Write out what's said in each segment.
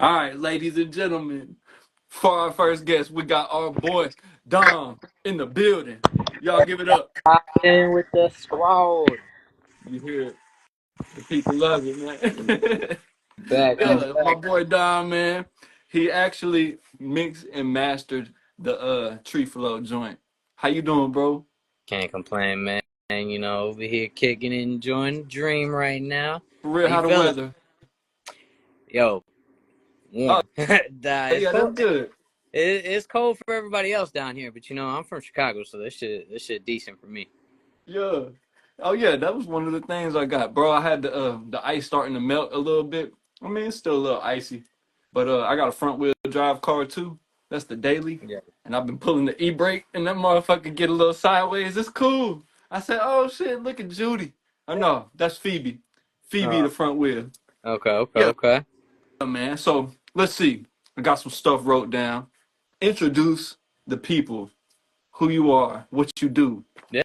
All right, ladies and gentlemen, for our first guest, we got our boy Dom in the building. Y'all give it up. In with the squad. You hear it? The people love it, man. Back, I'm Yeah, my back. boy Dom, man. He actually mixed and mastered the Tree Flow joint. How you doing, bro? Can't complain, man. Over here kicking and enjoying the dream right now. For How real, you how the feeling? weather? Yo, Oh, warm. It's yeah, that's cold. good. It's cold for everybody else down here, but I'm from Chicago, so this shit decent for me. Yeah. Oh yeah, that was one of the things I got, bro. I had the ice starting to melt a little bit. I mean, it's still a little icy, but I got a front wheel drive car too. That's the daily, Yeah. and I've been pulling the e brake, and that motherfucker get a little sideways. It's cool. I said, oh shit, look at Judy. Oh no, that's Phoebe. Phoebe, Uh, the front wheel. okay, okay, Yeah, okay. man. So let's see. I got some stuff wrote down. Introduce the people, who you are, what you do. Yeah,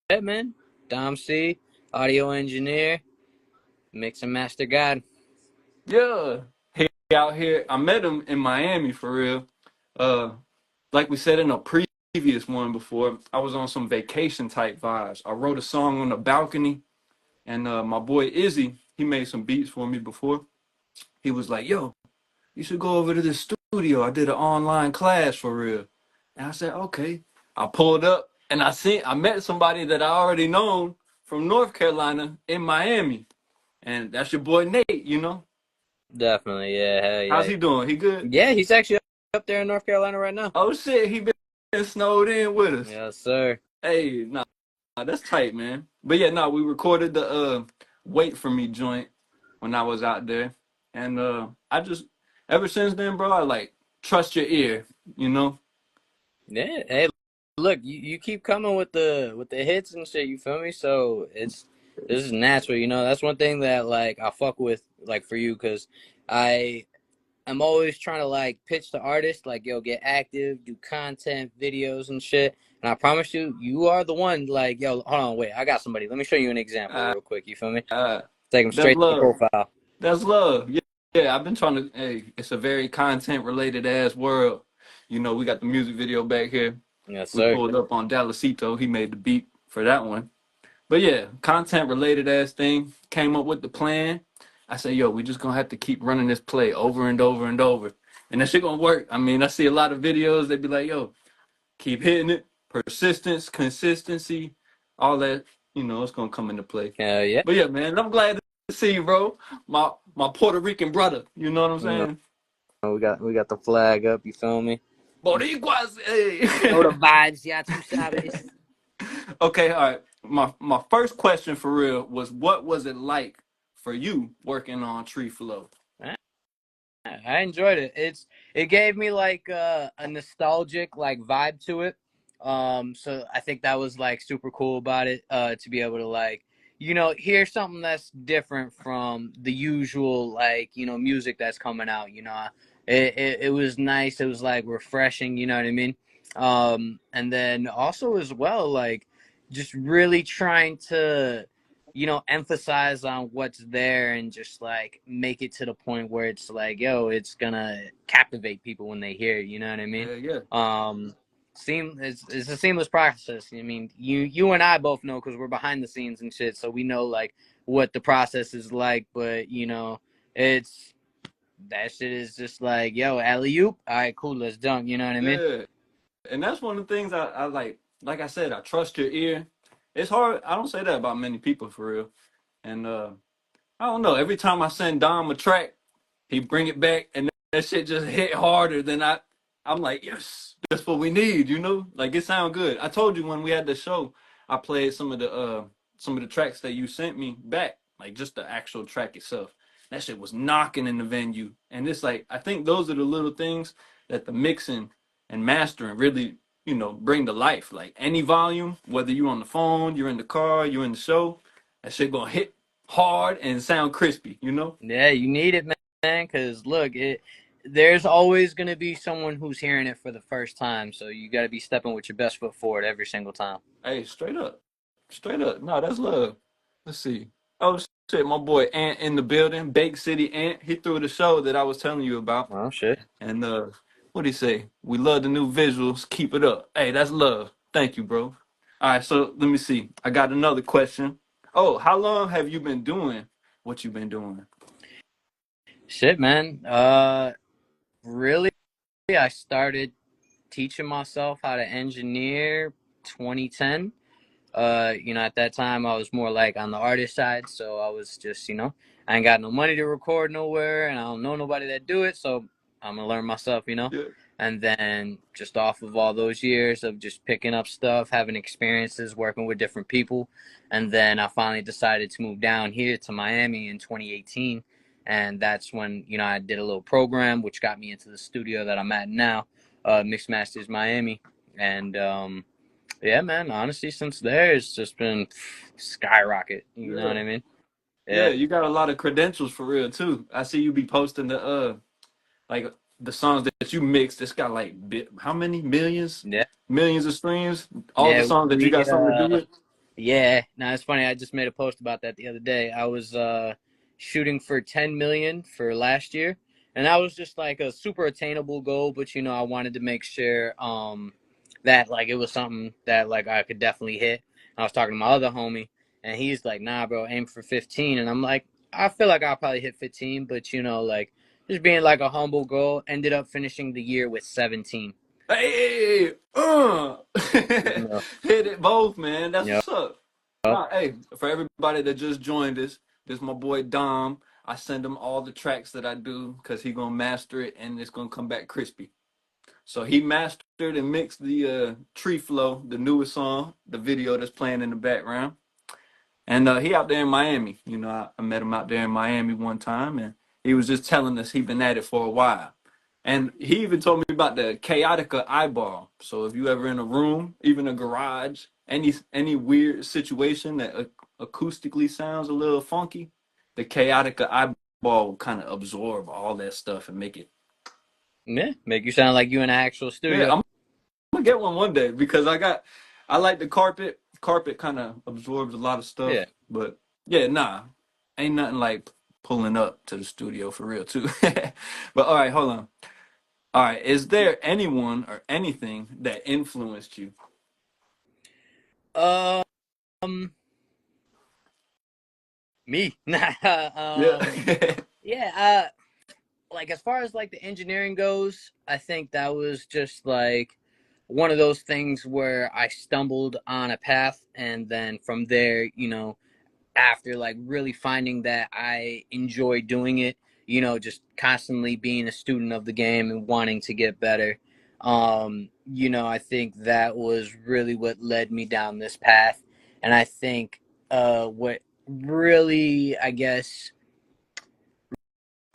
yeah, man. Dom C, audio engineer, mix and master god. Yeah. He out here. I met him in Miami for real. Uh like we said in a previous one before, I was on some vacation type vibes. I wrote a song on the balcony and my boy Izzy, he made some beats for me before. He was like, "Yo, you should go over to the studio. I did an online class for real." And I said, "Okay." I pulled up and I met somebody that I already known from North Carolina in Miami. And that's your boy Nate. Definitely, yeah, hell How's yeah. he doing? He good? Yeah, he's actually up there in North Carolina right now. Oh shit, he been snowed in with us. Yes, sir. Hey, nah, that's tight, man. But yeah, we recorded the Wait For Me joint when I was out there. And I just ever since then, bro, I like trust your ear, you know? Yeah. Hey, look, you keep coming with the hits and shit. You feel me? So this is natural. That's one thing that like I fuck with like for you because I I'm always trying to like pitch to artists like yo get active, do content, videos and shit. And I promise you, you are the one. Like yo, hold on, wait, I got somebody. Let me show you an example Uh, real quick. You feel me? uh Take them that's straight to the love. profile. That's love. Yeah, yeah, I've been trying to hey, it's a very content related ass world. We got the music video back here. Yes, We sir. pulled up on Dallasito. He made the beat for that one. But yeah, content related ass thing. Came up with the plan. I said, yo, we just gonna have to keep running this play over and over and over. And that shit gonna work. I mean, I see a lot of videos, they be like, yo, keep hitting it, persistence, consistency, all that, it's gonna come into play. Hell yeah. But yeah, man, I'm glad to see you, bro. My Puerto Rican brother, you know what I'm You saying? know, we got the flag up. You feel me? Boricuas, You know the hey. vibes, yeah. Tú sabes. Okay, all right. My first question for real was what was it like for you working on Tree Flow? I enjoyed it. It gave me like a nostalgic like vibe to it. So I think that was like super cool about it. To be able to like hear something that's different from the usual like music that's coming out. It was nice. It was like refreshing. You know what I mean? And then also as well like just really trying to emphasize on what's there and just like make it to the point where it's like, yo, it's gonna captivate people when they hear it, you know what I mean? Yeah, yeah. Um, it's a seamless process. I mean, you and I both know because we're behind the scenes and shit, so we know like what the process is like. But it's that shit is just like, yo, alley oop, all right, cool, let's dunk. You know what I mean? Yeah. And that's one of the things I like. Like I said, I trust your ear. It's hard. I don't say that about many people for real. And I don't know. Every time I send Dom a track, he bring it back, and that shit just hit harder than I'm like, yes, that's what we need. Like it sound good. I told you when we had the show, I played some of the tracks that you sent me back, like just the actual track itself. That shit was knocking in the venue, and it's like I think those are the little things that the mixing and mastering really, bring to life. Like any volume, whether you're on the phone, you're in the car, you're in the show, that shit gonna hit hard and sound crispy. Yeah, you need it, man. Because look, there's always gonna be someone who's hearing it for the first time. So you got to be stepping with your best foot forward every single time. Hey, straight up. Straight up. No, that's love. Let's see. Oh shit, my boy Ant in the building, Bake City Ant. He threw the show that I was telling you about. Oh shit. And what do he say? We love the new visuals. Keep it up. Hey, that's love. Thank you, bro. All right, so let me see. I got another question. Oh, how long have you been doing what you've been doing? Shit, man. Really, I started teaching myself how to engineer 2010. At that time I was more like on the artist side, so I was just, I ain't got no money to record nowhere, and I don't know nobody that do it, so I'm gonna learn myself. Yeah, And then just off of all those years of just picking up stuff, having experiences, working with different people, and then I finally decided to move down here to Miami in 2018, and that's when I did a little program which got me into the studio that I'm at now, Mix Masters Miami, and yeah, man. Honestly, since there, it's just been skyrocket. You know what yeah. I mean? Yeah, Yeah, you got a lot of credentials for real too. I see you be posting the like the songs that you mixed. It's got like how many millions, yeah, millions of streams. All the yeah. songs that you got something to do with. Yeah. Now it's funny. I just made a post about that the other day. I was shooting for 10 million for last year, and that was just like a super attainable goal. But I wanted to make sure that like it was something that like I could definitely hit. I was talking to my other homie, and he's like, "Nah, bro, aim for 15." And I'm like, "I feel like I'll probably hit 15, but like just being like a humble goal." Ended up finishing the year with 17. Hey, Yeah. hit it both, man. That's Yep. what's up. Nah, hey, for everybody that just joined us, this my boy Dom. I send him all the tracks that I do because he gonna master it and it's gonna come back crispy. So he mastered and mixed the Tree Flow, the newest song, the video that's playing in the background. And he out there in Miami. I met him out there in Miami one time, and he was just telling us he been at it for a while. And he even told me about the Chaotica eyeball. So if you ever in a room, even a garage, any weird situation that acoustically sounds a little funky, the Chaotica eyeball will kind of absorb all that stuff and make it. Yeah. Make you sound like you in an actual Yeah, studio. I'm gonna get one day because I like the carpet. Carpet kind of absorbs a lot of Yeah. stuff, but yeah, nah, ain't nothing like pulling up to the studio for real too. But all right, hold on. All right, is there anyone or anything that influenced you? Um. Me. Yeah, Yeah. Like as far as like the engineering goes, I think that was just like one of those things where I stumbled on a path, and then from there, after like really finding that I enjoy doing it, just constantly being a student of the game and wanting to get better. I think that was really what led me down this path. And I think what really, I guess,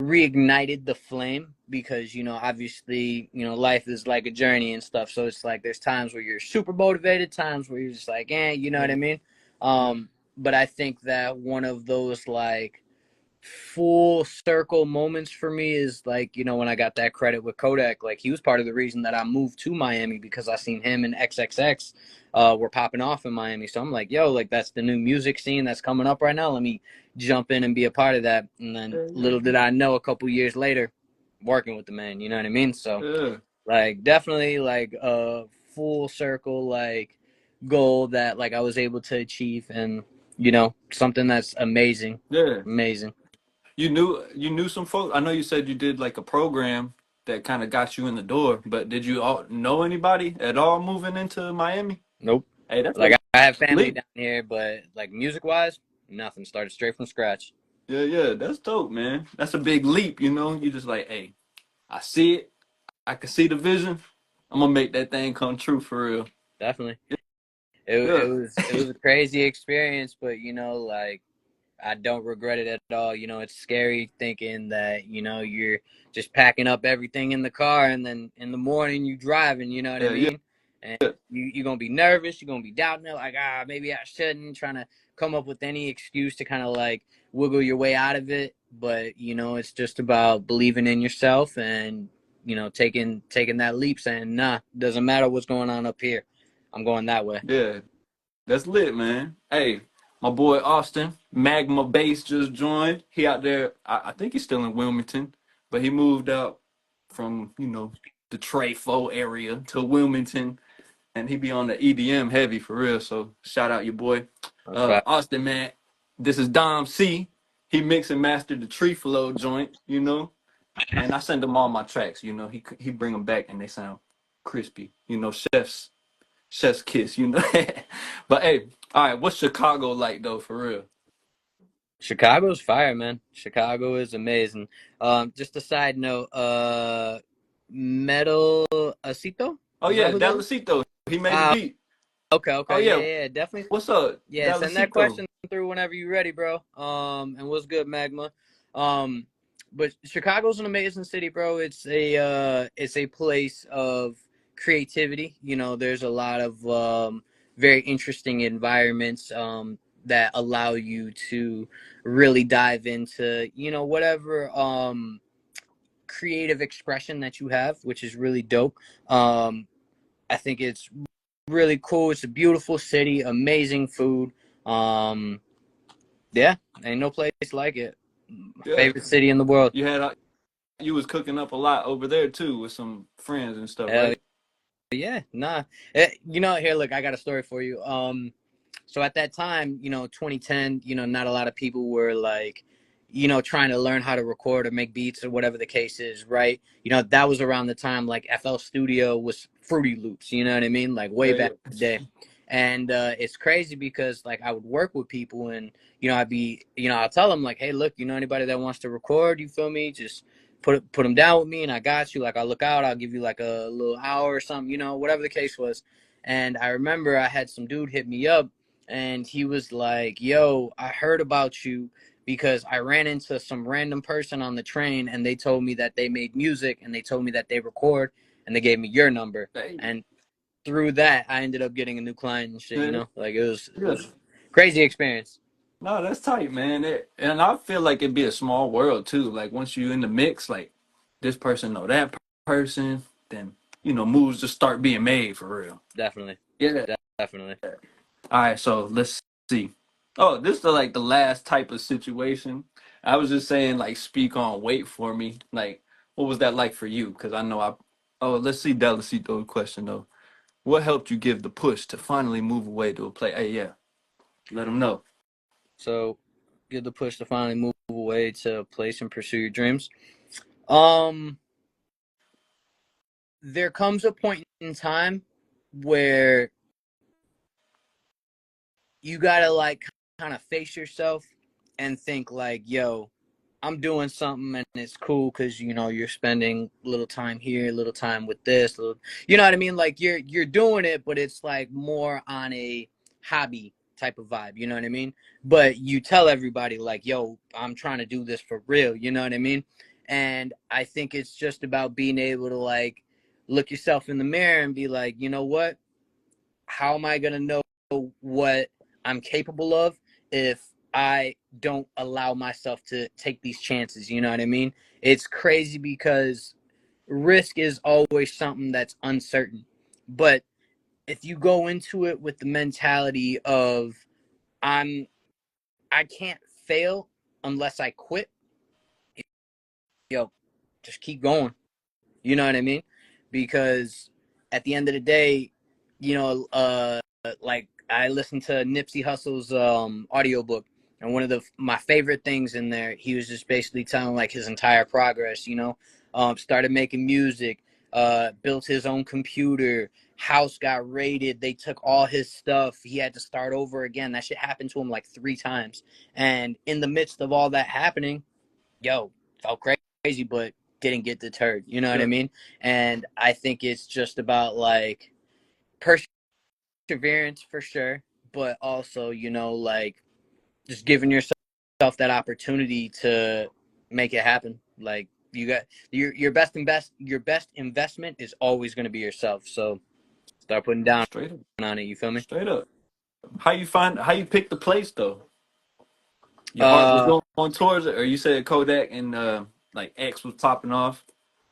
reignited the flame, because obviously life is like a journey and stuff, so it's like there's times where you're super motivated, times where you're just like you know what I yeah, mean. yeah, But I think that one of those like full circle moments for me is like when I got that credit with Kodak. Like he was part of the reason that I moved to Miami, because I seen him and XXX were popping off in Miami. So I'm like, yo, like that's the new music scene that's coming up right now. Let me jump in and be a part of that. And then little yeah, did I know, a couple years later, working with the man. You know what I mean? So yeah, like definitely like a full circle like goal that like I was able to achieve, and something that's amazing, yeah. amazing. You knew some folks. I know you said you did like a program that kind of got you in the door, but did you all know anybody at all moving into Miami? Nope. Hey, that's Like a I have family leap. down here, but like music wise, nothing. Started straight from scratch. Yeah, yeah, that's dope, man. That's a big leap, you know. You just like, hey, I see it. I can see the vision. I'm gonna make that thing come true for real. Definitely. It Yeah, was a crazy experience, but like I don't regret it at all. It's scary thinking that, you're just packing up everything in the car, and then in the morning you driving, you know what I yeah, yeah, mean? And you're going to be nervous. You're going to be doubting it. Like, maybe I shouldn't, trying to come up with any excuse to kind of like wiggle your way out of it. But, it's just about believing in yourself and, taking that leap, saying, nah, doesn't matter what's going on up here. I'm going that way. yeah. That's lit, man. Hey, My boy Austin, Magma Bass just joined. He out there. I think he's still in Wilmington, but he moved out from the Trapbo area to Wilmington, and he be on the EDM heavy for real. So shout out your boy, Okay. Austin, man. This is Dom C. He mix and mastered the Tree Flow joint. And I send him all my tracks. He bring them back and they sound crispy. Chef's kiss. But hey, all right, what's Chicago like though, for real? Chicago's fire, man. Chicago is amazing. Just a side note, Metal Acito? Oh Is that yeah, who that is? Dallasito. He made the Uh, beat. okay, Oh okay, yeah, yeah, yeah, definitely. what's up, Yeah, send that Dallasito? question through whenever you're ready, bro. And what's good, Magma? Um, but Chicago's an amazing city, bro. It's a place of creativity. There's a lot of very interesting environments that allow you to really dive into whatever creative expression that you have, which is really dope. I think it's really cool. It's a beautiful city, amazing food. Um, yeah, ain't no place like it. My Yeah, favorite city in the world. you was cooking up a lot over there too with some friends and stuff, Hell right? yeah, nah. Here, look, I got a story for you. So at that time, 2010, not a lot of people were like, trying to learn how to record or make beats or whatever the case is, right? That was around the time like FL Studio was Fruity Loops, you know what I mean? Like way Yeah, back yeah. in the day. And it's crazy because like I would work with people and, I'd be, I'll tell them like, hey, look, anybody that wants to record, you feel me? Just put them down with me and I got you. Like I'll look out, I'll give you like a little hour or something, whatever the case was. And I remember I had some dude hit me up and he was like, yo, I heard about you because I ran into some random person on the train and they told me that they made music and they told me that they record and they gave me your number. Hey, And through that, I ended up getting a new client and shit, yeah, like it was yeah. crazy experience. No, that's tight, man. And I feel like it'd be a small world too. Like once you in the mix, like this person know that person, then moves just start being made for real. Definitely. Yeah. Definitely. All right, so let's see. Oh, this is like the last type of situation. I was just saying, like, speak on wait for me. Like, what was that like for you? Because I know I. Oh, let's see Dallasito question though. What helped you give the push to finally move away to a play? Hey, yeah, let them know. So get the push to finally move away to a place and pursue your dreams. Um, there comes a point in time where you gotta like kind of face yourself and think like, yo, I'm doing something and it's cool because you're spending a little time here, a little time with this, little, you know what I mean? Like you're doing it, but it's like more on a hobby type of vibe, you know what I mean? But you tell everybody like, yo, I'm trying to do this for real, you know what I mean? And I think it's just about being able to like look yourself in the mirror and be like, you know what? How am I gonna know what I'm capable of if I don't allow myself to take these chances? You know what I mean? It's crazy because risk is always something that's uncertain. But if you go into it with the mentality of I'm I can't fail unless I quit, yo, just keep going. You know what I mean? Because at the end of the day, like I listened to Nipsey Hussle's audiobook, and one of my favorite things in there, he was just basically telling like his entire progress. Started making music, built his own computer, house got raided, they took all his stuff, he had to start over again. That shit happened to him like 3 times, and in the midst of all that happening, yo, felt crazy, but didn't get deterred. You know what I Yeah, mean? And I think it's just about like perseverance for sure, but also, like just giving yourself that opportunity to make it happen. Like you got your best investment is always going to be yourself. So start putting down straight up, on it. You feel me? straight up. How you pick the place though? Your heart was Uh, going towards it, or you said Kodak and like X was popping off.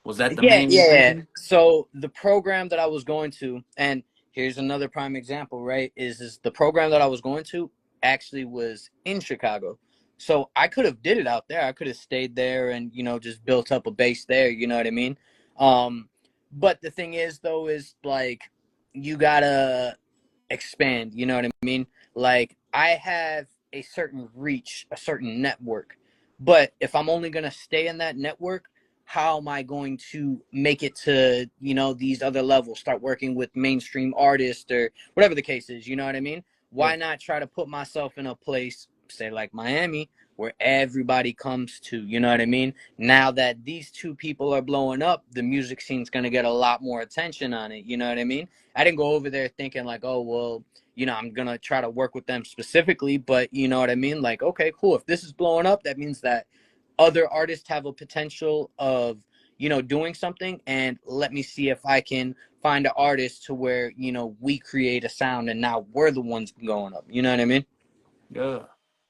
Was that the yeah, main yeah. reason? So the program that I was going to, and here's another prime example, right? Is the program that I was going to? actually was in Chicago. So I could have did it out there. I could have stayed there and, just built up a base there, you know what I mean? Um, but the thing is though is like you gotta expand, you know what I mean? Like I have a certain reach, a certain network. But if I'm only gonna stay in that network, how am I going to make it to, these other levels, start working with mainstream artists or whatever the case is, you know what I mean? Yeah. Why not try to put myself in a place, say like Miami, where everybody comes to, you know what I mean? Now that these two people are blowing up, the music scene's gonna get a lot more attention on it, you know what I mean? I didn't go over there thinking like, oh well, I'm gonna try to work with them specifically, but you know what I mean? Like, okay, cool. If this is blowing up, that means that other artists have a potential of, doing something, and let me see if I can find an artist to where, we create a sound and now we're the ones going up. You know what I mean? Yeah.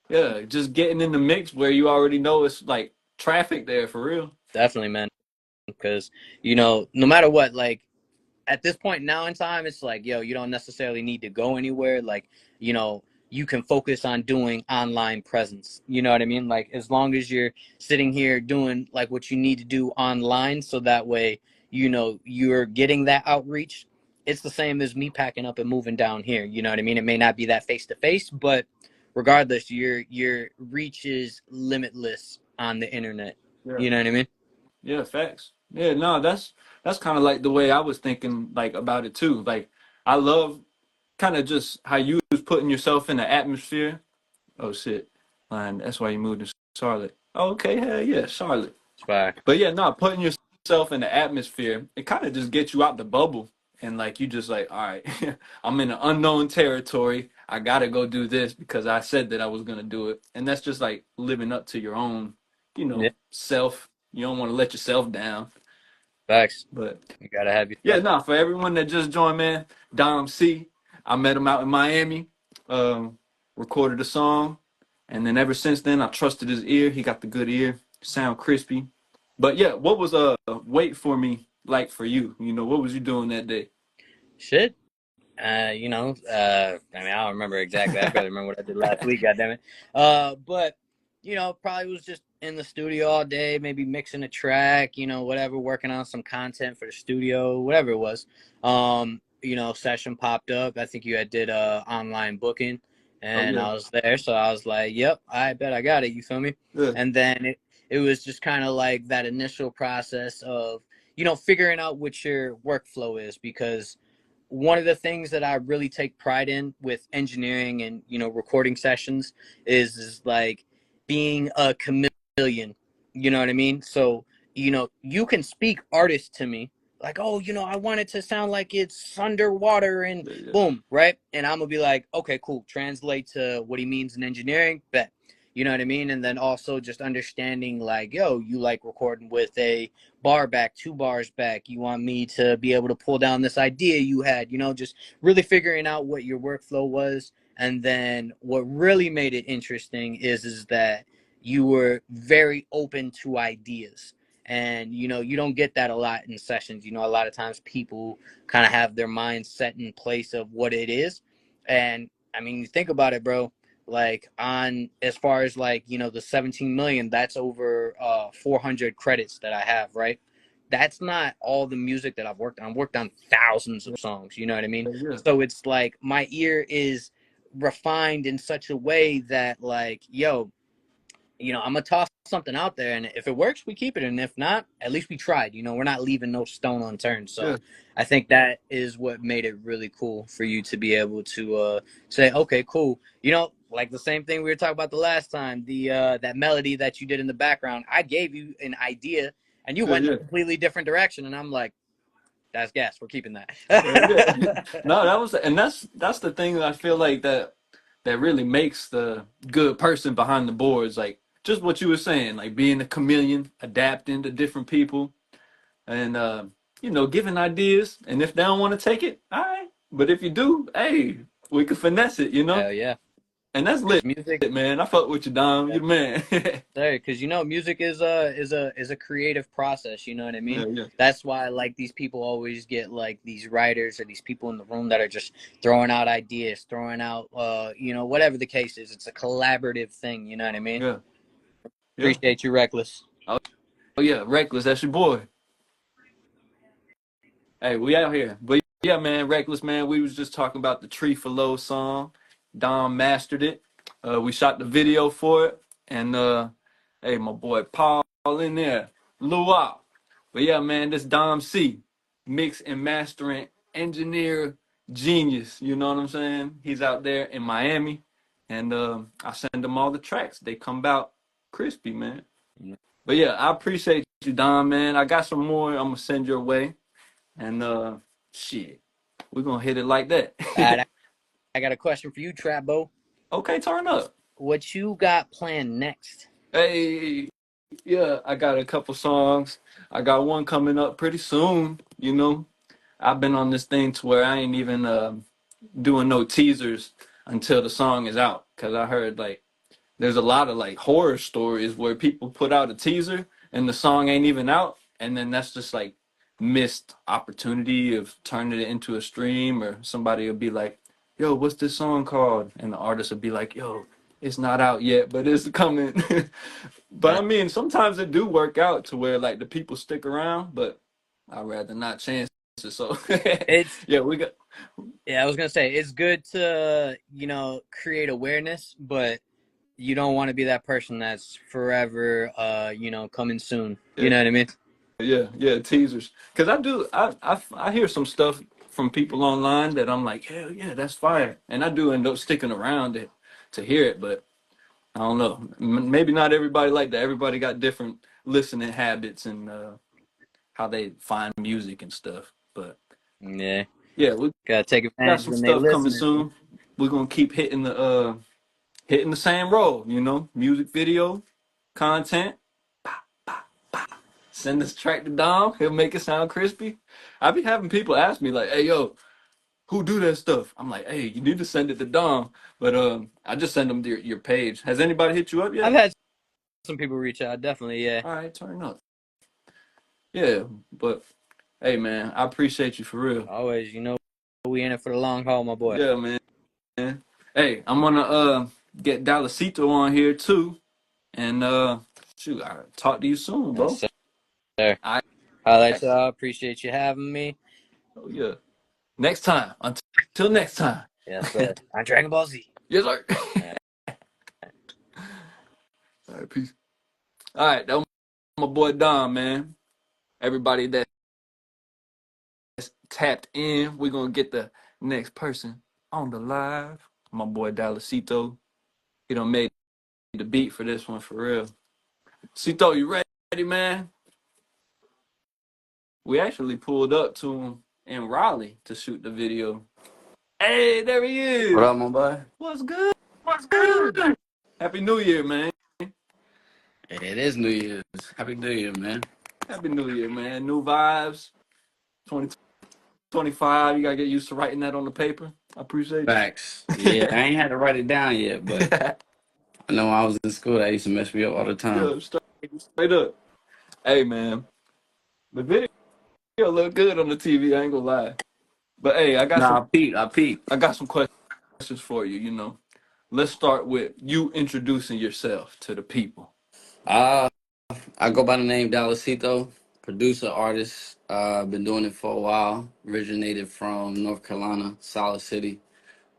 Yeah. Just getting in the mix where you already know it's like traffic there for real. Definitely, man. Because, no matter what, like at this point now in time, it's like, yo, you don't necessarily need to go anywhere. Like, you can focus on doing online presence. You know what I mean? Like, as long as you're sitting here doing like what you need to do online, so that way, you're getting that outreach. It's the same as me packing up and moving down here. You know what I mean? It may not be that face to face, but regardless, your reach is limitless on the internet. Yeah. You know what I mean? Yeah, facts. Yeah, no, that's kind of like the way I was thinking like about it too. Like I love kind of just how you was putting yourself in the atmosphere. Oh shit. And that's why you moved to Charlotte. Oh, okay, hell yeah, Charlotte. It's fire. But yeah, no, putting yourself in the atmosphere, it kind of just gets you out the bubble. And like you just like, all right, I'm in an unknown territory. I gotta go do this because I said that I was gonna do it. And that's just like living up to your own, Yeah, self. You don't want to let yourself down. facts. But You gotta have yeah, yourself. no, for everyone that just joined, man, Dom C. I met him out in Miami, um, recorded a song, and then ever since then, I trusted his ear. He got the good ear, sound crispy. But yeah, what was wait for me like for you? What was you doing that day? Shit. I mean, I don't remember exactly. I barely remember what I did last week. God damn it. But probably was just in the studio all day, maybe mixing a track, whatever, working on some content for the studio, whatever it was. Session popped up. I think you had did online booking, Oh and yeah, I was there, so I was like, "Yep, I bet I got it." You feel me? yeah, And then it was just kind of like that initial process of figuring out what your workflow is, because one of the things that I really take pride in with engineering and recording sessions is like being a chameleon. You know what I mean? So you can speak artist to me like, oh, I want it to sound like it's underwater and yeah, yeah, boom, right? And I'm gonna be like, okay, cool. Translate to what he means in engineering. Bet. You know what I mean? And then also just understanding like, yo, you like recording with a bar back, 2 bars back. You want me to be able to pull down this idea you had, just really figuring out what your workflow was. And then what really made it interesting is that you were very open to ideas. And you don't get that a lot in sessions. A lot of times people kind of have their minds set in place of what it is. And I mean, you think about it, bro, like on as far as like the 17 million, that's over 400 credits that I have, right? That's not all the music that I've worked on thousands of songs, you know what I mean? yeah, So it's like my ear is refined in such a way that like, yo, I'm gonna toss something out there, and if it works, we keep it, and if not, at least we tried. We're not leaving no stone unturned. yeah, So I think that is what made it really cool for you to be able to say, okay, cool. Like the same thing we were talking about the last time, the that melody that you did in the background. I gave you an idea, and you yeah, went in yeah. a completely different direction, and I'm like, that's gas. We're keeping Yeah. that. No, that's the thing that I feel like that really makes the good person behind the boards. Like just what you were saying, like being a chameleon, adapting to different people, and giving ideas. And if they don't want to take it, all right. But if you do, hey, we can finesse it. Hell yeah. And that's because lit, music, man. I fuck with you, Dom. You the man. because music is a creative process. You know what I mean? Yeah, yeah, That's why like these people always get like these writers or these people in the room that are just throwing out ideas, throwing out whatever the case is. It's a collaborative thing. You know what I mean? yeah, yeah. Appreciate you, Reckless. Oh, oh yeah, Reckless. That's your boy. Hey, we out here. But yeah, man, Reckless, man. We was just talking about the Tree for Low song. Dom mastered it. We shot the video for it, and hey, my boy Paul in there, luau. But yeah, man, this Dom C, mix and mastering engineer genius. You know what I'm saying? He's out there in Miami, and I send him all the tracks. They come out crispy, man. But yeah, I appreciate you, Dom, man. I got some more I'm gonna send your way, and shit, we're gonna hit it like that. All right, I got a question for you, Trapbo. Okay, turn up. What you got planned next? Hey, yeah, I got a couple songs. I got one coming up pretty soon. I've been on this thing to where I ain't even doing no teasers until the song is out. Cause I heard like there's a lot of like horror stories where people put out a teaser and the song ain't even out, and then that's just like missed opportunity of turning it into a stream, or somebody will be like, "Yo, what's this song called?" And the artist will be like, "Yo, it's not out yet, but it's coming." But I mean, sometimes it do work out to where like the people stick around, but I'd rather not chance it. So It's yeah, we got Yeah, I was gonna say it's good to create awareness, but you don't want to be that person that's forever coming soon. You yeah, know what I mean? yeah, teasers. Cause I hear some stuff from people online that I'm like, hell yeah, that's fire, and I do end up sticking around it to hear it, but I don't know. Maybe not everybody like that. Everybody got different listening habits and how they find music and stuff. But Yeah, yeah, we gotta take got advantage some when they stuff coming listening. soon. We're gonna keep hitting the same role, music video, content. Send this track to Dom, he'll make it sound crispy. I be having people ask me like, "Hey, yo, who do that stuff?" I'm like, "Hey, you need to send it to Dom." But I just send them to your page. Has anybody hit you up I've yet? had some people reach out, definitely. Yeah, All right, turn up. Yeah, but hey, man, I appreciate you for real. always. We in it for the long haul, my boy. Yeah, man. Hey, I'm gonna get Dallasito on here too, and shoot, I'll talk to you soon, Yes, bro. sir. All Highlights, right. y'all. Appreciate you having me. Oh yeah. Next time. Until next time. Yes, sir. On Dragon Ball Z. Yes, sir. All right. All right, peace. All right, that was my boy Don, man. Everybody that's tapped in, we're gonna get the next person on the live. My boy Dallasito. He done made the beat for this one for real. Cito, you ready, man? We actually pulled up to him in Raleigh to shoot the video. Hey, there he What is. up, my boy? What's good? What's good? Happy New Year, man. It is New Year's. Happy New Year, man. Happy New Year, man. New vibes. 2025. You gotta get used to writing that on the paper. I appreciate Facts. you. Yeah, I ain't had to write it down yet, but I know when I was in school, that used to mess me up all the time. Yeah, straight up. Hey, man. The video look good on the TV. I ain't gonna lie. But hey, Nah, I peeped. I got some questions for you. Let's start with you introducing yourself to the people. Uh, I go by the name Dallasito, producer, artist. Been doing it for a while. Originated from North Carolina, Solid City.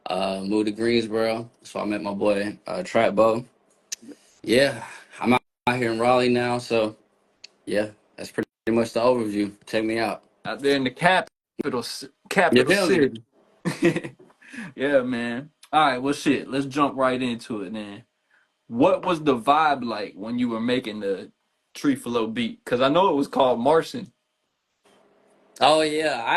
Moved to Greensboro, so I met my boy Trapbo. Yeah, I'm out here in Raleigh now, so yeah, that's pretty much the overview. Check me out. Out there in the You capital feel me? city. Yeah, man. All right, well, shit. Let's jump right into it, man. What was the vibe like when you were making the Tree Flow beat? Because I know it was called Martian. Oh yeah, I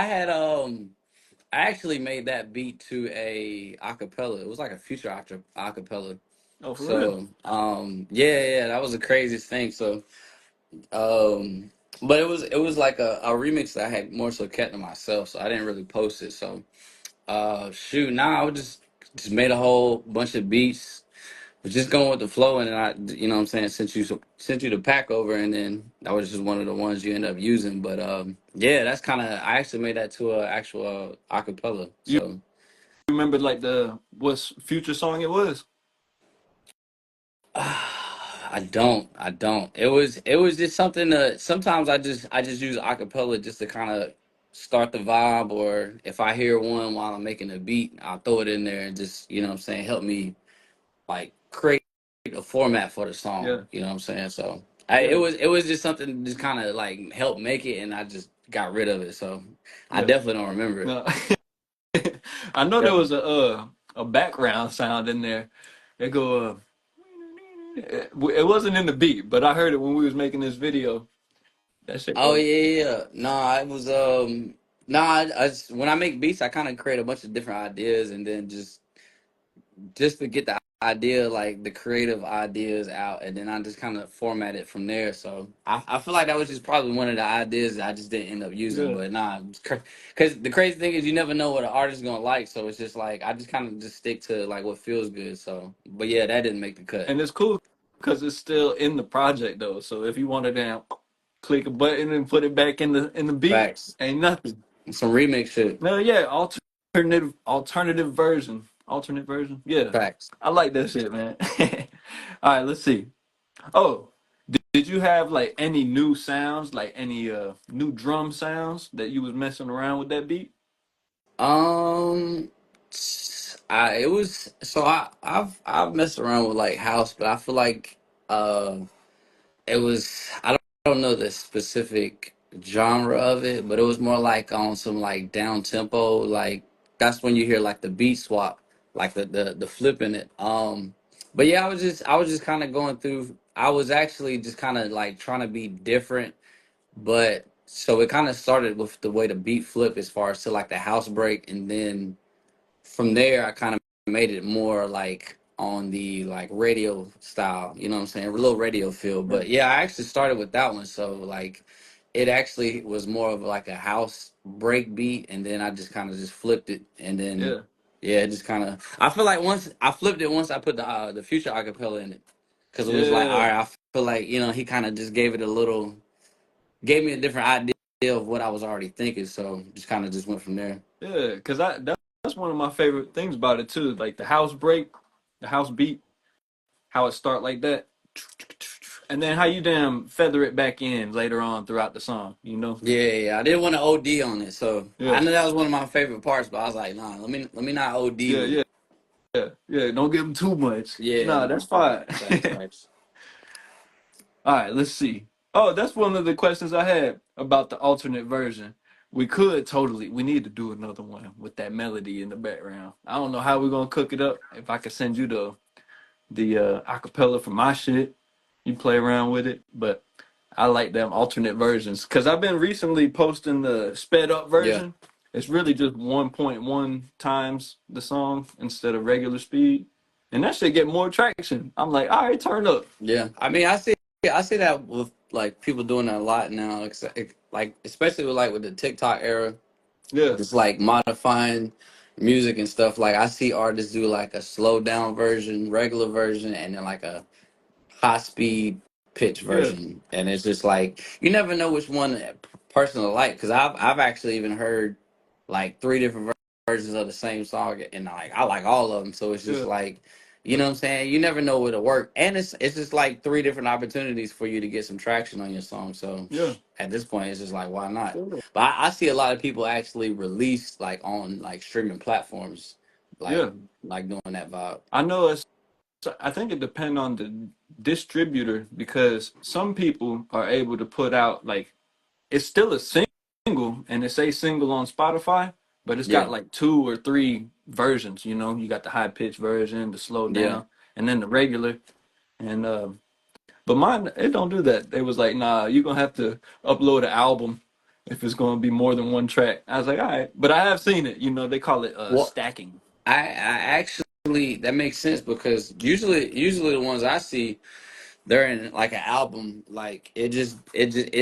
actually made that beat to a acapella. It was like a future acapella. Oh, for real? So yeah, that was the craziest thing. So but it was like a remix that I had more so kept to myself, so I didn't really post it. So shoot, now I was just just made a whole bunch of beats. Was just going with the flow, and then you know what I'm saying, sent you the pack over, and then that was just one of the ones you end up using. But yeah, that's kind of I actually made that to a actual acapella. You So remember like the what future song it was? I don't. It was just something that sometimes I just use acapella just to kind of start the vibe, or if I hear one while I'm making a beat, I'll throw it in there and just you know what I'm saying, help me like create a format for the Yeah, song. You know what I'm saying? So yeah. it was just something that just kind of like helped make it, and I just got rid of it. So I Yeah. definitely don't remember it. No. I know there was Definitely. a background sound in there. It go it wasn't in the beat, but I heard it when we was making this video. That shit Oh go. yeah, yeah, yeah. No, I was no, when I make beats, I kind of create a bunch of different ideas, and then just to get the idea, like the creative ideas out, and then I just kind of format it from there. So I feel like that was just probably one of the ideas that I just didn't end up using. Yeah. But nah, because the crazy thing is you never know what an artist is gonna like. So it's just like I just kind of just stick to like what feels good. So, but yeah, that didn't make the cut. And it's cool because it's still in the project though. So if you want to down click a button and put it back in the beat, Facts. ain't nothing. Some remix shit. No, yeah, alternative version. Alternate version. Yeah. Facts. I like that shit, man. All right, let's see. Oh, did you have like any new sounds, like any new drum sounds that you was messing around with that beat? Um, I it was so I've messed around with like house, but I feel like uh it was I don't know the specific genre of it, but it was more like on some like down tempo, like that's when you hear like the beat swap, like the flipping it. But yeah, I was just kind of going through. I was actually just kind of like trying to be different, but so it kind of started with the way the beat flip as far as to like the house break, and then from there I kind of made it more like on the like radio style, you know what I'm saying, a little radio feel. Yeah, But yeah, I actually started with that one, so like it actually was more of like a house break beat, and then I just kind of just flipped it, and then yeah, yeah, it just kind of I feel like once I flipped it, once I put the future acapella in it, because it was like all yeah, right, I feel like you know he kind of just gave it a little, gave me a different idea of what I was already thinking, so just kind of just went from there. yeah. Cause that's one of my favorite things about it too. Like the house break, the house beat, how it start like that, and then how you damn feather it back in later on throughout the song. You know? Yeah, yeah, yeah. I didn't want to OD on it, so I Yeah, know that was one of my favorite parts. But I was like, nah, let me not OD yeah, with yeah, it. yeah, yeah. Don't give them too much. Yeah, Nah, that's no, fine. facts, facts. All right, let's see. Oh, that's one of the questions I had about the alternate version. We need to do another one with that melody in the background. I don't know how we're gonna cook it up. If I could send you the acapella for my shit, you play around with it. But I like them alternate versions because I've been recently posting the sped up Yeah, version. It's really just 1.1 times the song instead of regular speed, and that should get more traction. I'm like, all right, turn up. yeah. I mean, I see that with like people doing that a lot now, like especially with like with the TikTok era, Yeah, just like modifying music and stuff. Like I see artists do like a slow down version, regular version, and then like a high speed pitch yeah, version, and it's just like you never know which one a person will like. Because I've actually even heard like three different versions of the same song, and like I like all of them. So it's just yeah, like you know what I'm saying. You never know what'll work, and it's just like three different opportunities for you to get some traction on your song. So yeah. at this point, it's just like why not? But I see a lot of people actually release like on like streaming platforms, like Yeah, like doing that vibe. I know it's. I think it depends on the distributor because some people are able to put out like it's still a single and it say single on Spotify, but it's got Yeah, like two or three versions. You know, you got the high pitch version, the slow yeah. down, and then the regular. And but mine it don't do that. They was like, nah, you're gonna have to upload an album if it's gonna be more than one track. I was like, all right, but I have seen it. You know, they call it Well, stacking. I actually that makes sense because usually the ones I see they're in like an album, like it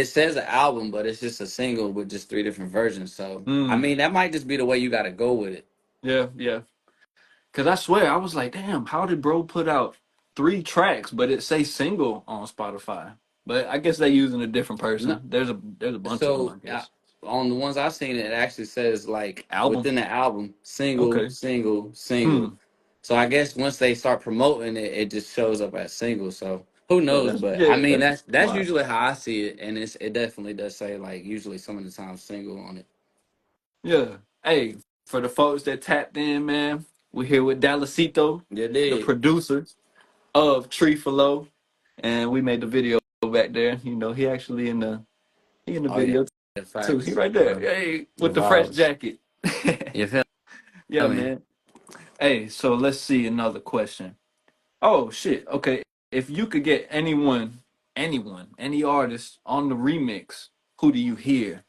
says an album, but it's just a single with just three different versions. So I Mm, mean that might just be the way you got to go with it. yeah, yeah. Cause I swear I was like, damn, how did bro put out 3 tracks, but it say single on Spotify? But I guess they using a different No, person. There's a bunch of them, I so guess. on the ones I've seen, it actually says like Album. within the album, single, Okay. single, single. Hmm. So I guess once they start promoting it, it just shows up as single. So who Yeah, knows? that's But I yeah, mean, that's that's why. usually how I see it, and it definitely does say like usually some of the time single on it. Yeah. Hey, for the folks that tapped in, man, we're here with Dallasito, You the did. producer of Tree for Low, and we made the video back there. You know, he in the Oh yeah, video the too. He facts, right there. Hey, the with the fresh vibes. jacket. You feel Yeah, me? man. Hey, so let's see another question. Oh shit. Okay. If you could get any artist on the remix, who do you hear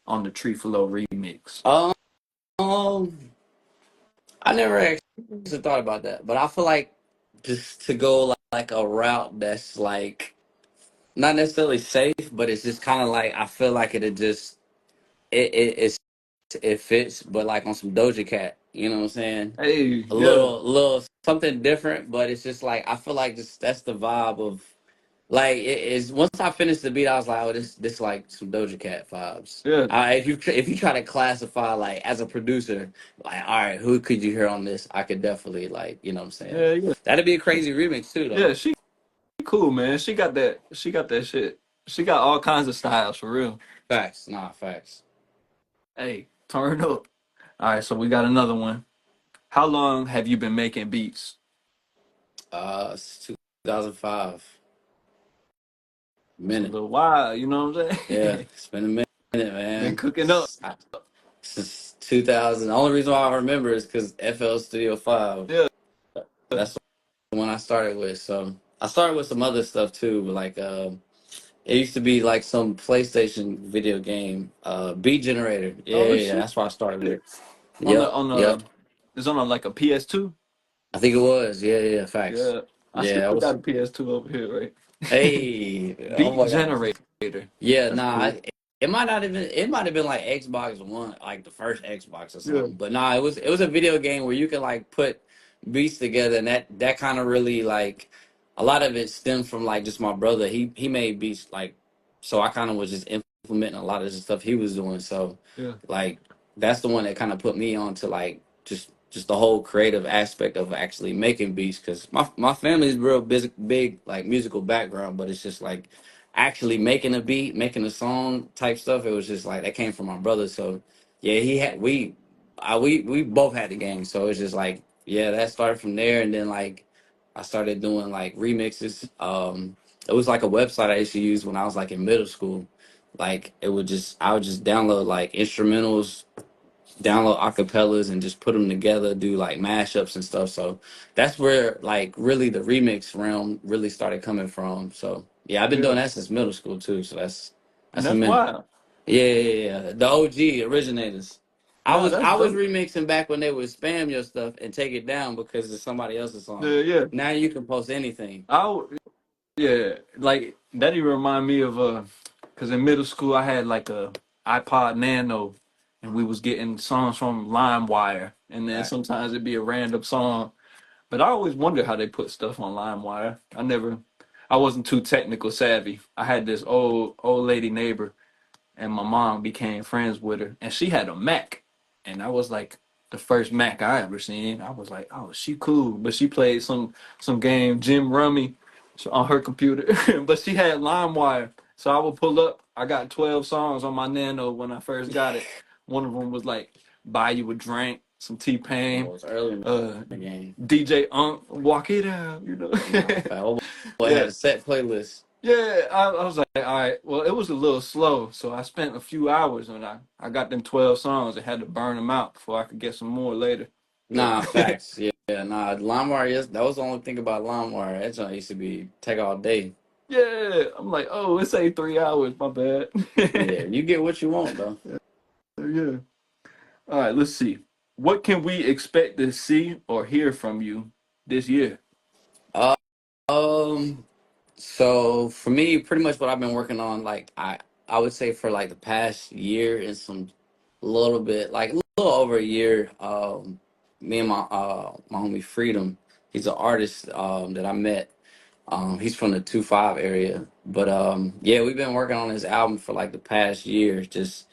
on the Tree for Low remix? Um, I never actually thought about that, but I feel like just to go like a route that's like not necessarily safe, but it's just kind of like I feel like it'd just it fits, but like on some Doja Cat, you know what I'm saying? Hey, A yeah, little something different, but it's just like I feel like just that's the vibe of like it is. Once I finished the beat, I was like, oh, this like some Doja Cat vibes. yeah, If you try to classify like as a producer, like all right, who could you hear on this? I could definitely like you know what I'm saying. yeah, yeah. That'd be a crazy remix too, though. Yeah, she cool, man. She got that shit. She got all kinds of styles for real. Facts, nah, facts. Hey, turn up. All right, so we got another one. How long have you been making beats? It's 2005. It's a Minute. little while, you know what I'm Yeah, saying? it's been a minute, Been man. cooking up. Since 2000. The only reason why I remember is because FL Studio 5. Yeah, That's the one I started with. So I started with some other stuff too, like it used to be like some PlayStation video game, Beat Generator. Yeah, oh yeah, yeah. shit. That's what I started with. On the Yep, on yep. the it's on a, like a PS2. I think it was. Yeah, yeah, facts. Yeah, I Yeah, still that got was. a PS2 over here, right? Hey, oh Beat my god. generator. Yeah, That's nah. cool. It might not even. It might have been like Xbox One, like the first Xbox or Yeah, something. But nah, it was a video game where you could like put beats together, and that kind of really like a lot of it stemmed from like just my brother. He made beats like, so I kind of was just implementing a lot of the stuff he was doing. So yeah, like that's the one that kind of put me on to like just the whole creative aspect of actually making beats because my family's real big like musical background, but it's just like actually making a beat, making a song type stuff. It was just like that came from my brother. So yeah, he had we both had the game. So it's just like yeah, that started from there, and then like I started doing like remixes. It was like a website I used to use when I was like in middle school. Like I would just download like instrumentals, download acapellas, and just put them together, do like mashups and stuff. So that's where like really the remix realm really started coming from. So yeah, I've been yeah. doing that since middle school too. So And that's a that's minute. wild. Yeah, yeah, yeah. The OG originators. Nah, that's I was dope. remixing back when they would spam your stuff and take it down because it's somebody else's song. Yeah, yeah. Now you can post anything. Yeah, like that even remind me of cause in middle school I had like a iPod Nano, and we was getting songs from LimeWire, and then Right. sometimes it'd be a random song. But I always wondered how they put stuff on LimeWire. I wasn't too technical savvy. I had this old lady neighbor, and my mom became friends with her, and she had a Mac, and that was like the first Mac I ever seen. I was like, oh, she cool, but she played some game Jim Rummy on her computer, but she had LimeWire, so I would pull up. I got 12 songs on my Nano when I first got it. One of them was like "Buy You a Drink," some T Well, Pain, it's early in uh, the game. DJ Walk It Out, you know. Nah, fat. Oh boy, I Yeah, had a set playlist. yeah, I was like, all right. Well, it was a little slow, so I spent a few hours and I got them 12 songs and had to burn them out before I could get some more later. But Nah, facts. Yeah, yeah, nah. LimeWire, yes, that was the only thing about LimeWire. That joint used to be take all day. yeah, I'm like, oh, it's ain't 3 hours. My bad. Yeah, you get what you want though. Yeah. All right, let's see. What can we expect to see or hear from you this year? Uh, um, so for me, pretty much what I've been working on, like I would say for like the past year and some little bit, like a little over a year. me and my homie Freedom. He's an artist that I met. He's from the 2-5 area, but yeah, we've been working on this album for like the past year. Just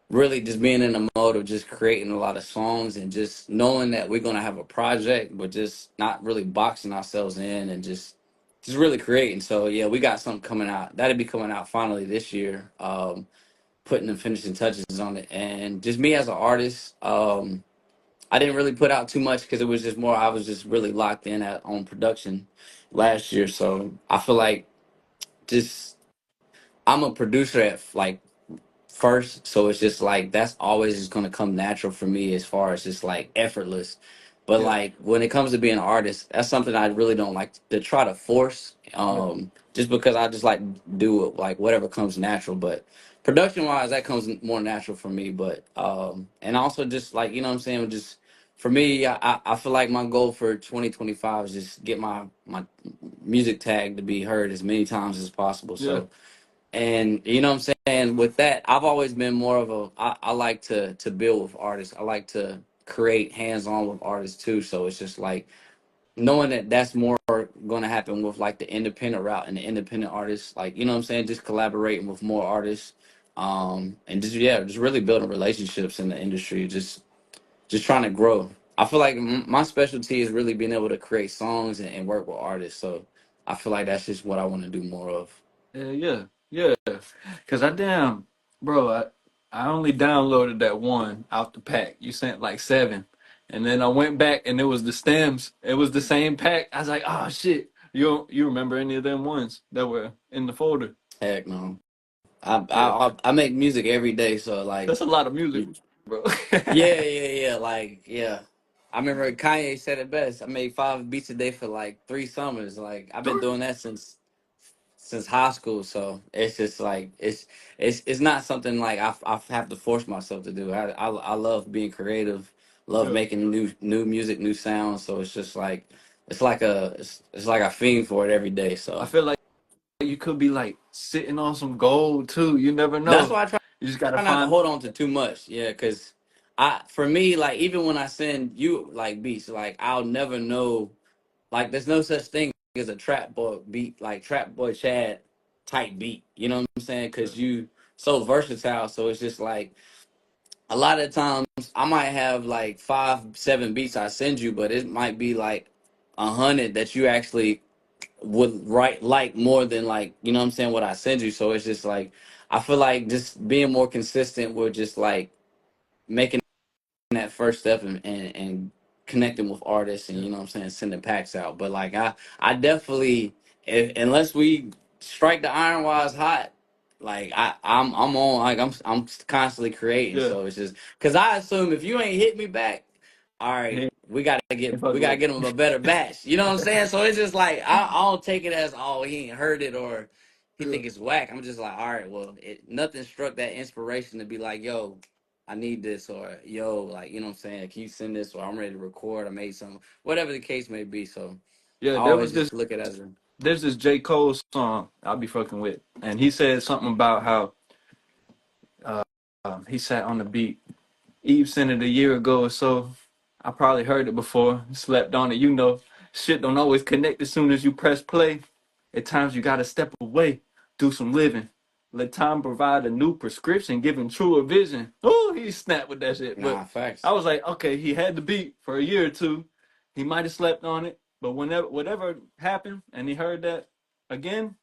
really just being in the mode of just creating a lot of songs and just knowing that we're gonna have a project, but just not really boxing ourselves in and just really creating. So yeah, we got something coming out. That'll be coming out finally this year. Putting the finishing touches on it, and just me as an artist. I didn't really put out too much because it was just more. I was just really locked in on production last year, so I feel like just I'm a producer at like first, so it's just like that's always just gonna come natural for me as far as just like effortless. But Yeah, like when it comes to being an artist, that's something I really don't like to try to force. yeah, Just because I just like do it like whatever comes natural. But production wise, that comes more natural for me. But and also just like you know what I'm saying, just for me, I feel like my goal for 2025 is just get my music tag to be heard as many times as possible. yeah, So and you know what I'm saying? With that, I've always been more of I like to build with artists. I like to create hands-on with artists too. So it's just like knowing that that's more going to happen with like the independent route and the independent artists. Like, you know what I'm saying? Just collaborating with more artists. And just yeah, just really building relationships in the industry. Just trying to grow. I feel like my specialty is really being able to create songs and work with artists. So I feel like that's just what I want to do more of. yeah, yeah. Cause I damn, bro, I only downloaded that one out the pack. You sent like seven, and then I went back and it was the stems. It was the same pack. I was like, oh shit. You remember any of them ones that were in the folder? Heck no. I, Yeah, I I make music every day, so like, that's a lot of music, bro. yeah. Like, yeah. I remember Kanye said it best. I made 5 beats a day for like 3 summers. Like, I've been doing that since high school. So it's just like it's not something like I have to force myself to do. I love being creative, love Yeah, making new music, new sounds. So it's just like it's like I fiend for it every day. I So feel like you could be like sitting on some gold too. You never that's know. why I try You just gotta not to find. hold on to too much. Yeah, because for me, like even when I send you like beats, like I'll never know. Like there's no such thing as a trap boy beat, like Trapbo Chad type beat. You know what I'm saying? Yeah, Because you so versatile. So it's just like a lot of times I might have like 5, 7 beats I send you, but it might be like 100 that you actually would write like more than like you know what I'm saying what I send you. So it's just like I feel like just being more consistent with just like making that first step and connecting with artists and yeah, you know what I'm saying sending packs out. But like I definitely unless we strike the iron while it's hot, like I'm on like I'm constantly creating. yeah. So it's just because I assume if you ain't hit me back, all He right, ain't we fucking gotta with get him a better batch. You know what I'm saying? So it's just like I don't take it as oh he ain't heard it or he you. think it's whack. I'm just like all right, well nothing struck that inspiration to be like yo I need this or yo, like you know what I'm saying? Can you send this or I'm ready to record, I made some whatever the case may be. So Yeah, I there always was this just look at it as a there's this J. Cole song I'll be fucking with. And he said something about how uh, he sat on the beat. Eve sent it a year ago or so. I probably heard it before, slept on it. You know, shit don't always connect as soon as you press play. At times you gotta step away, do some living. Let time provide a new prescription, giving truer vision. Oh, he snapped with that shit. But nah I facts. was like, okay, he had the beat for a year or two. He might have slept on it, but whenever whatever happened and he heard that again,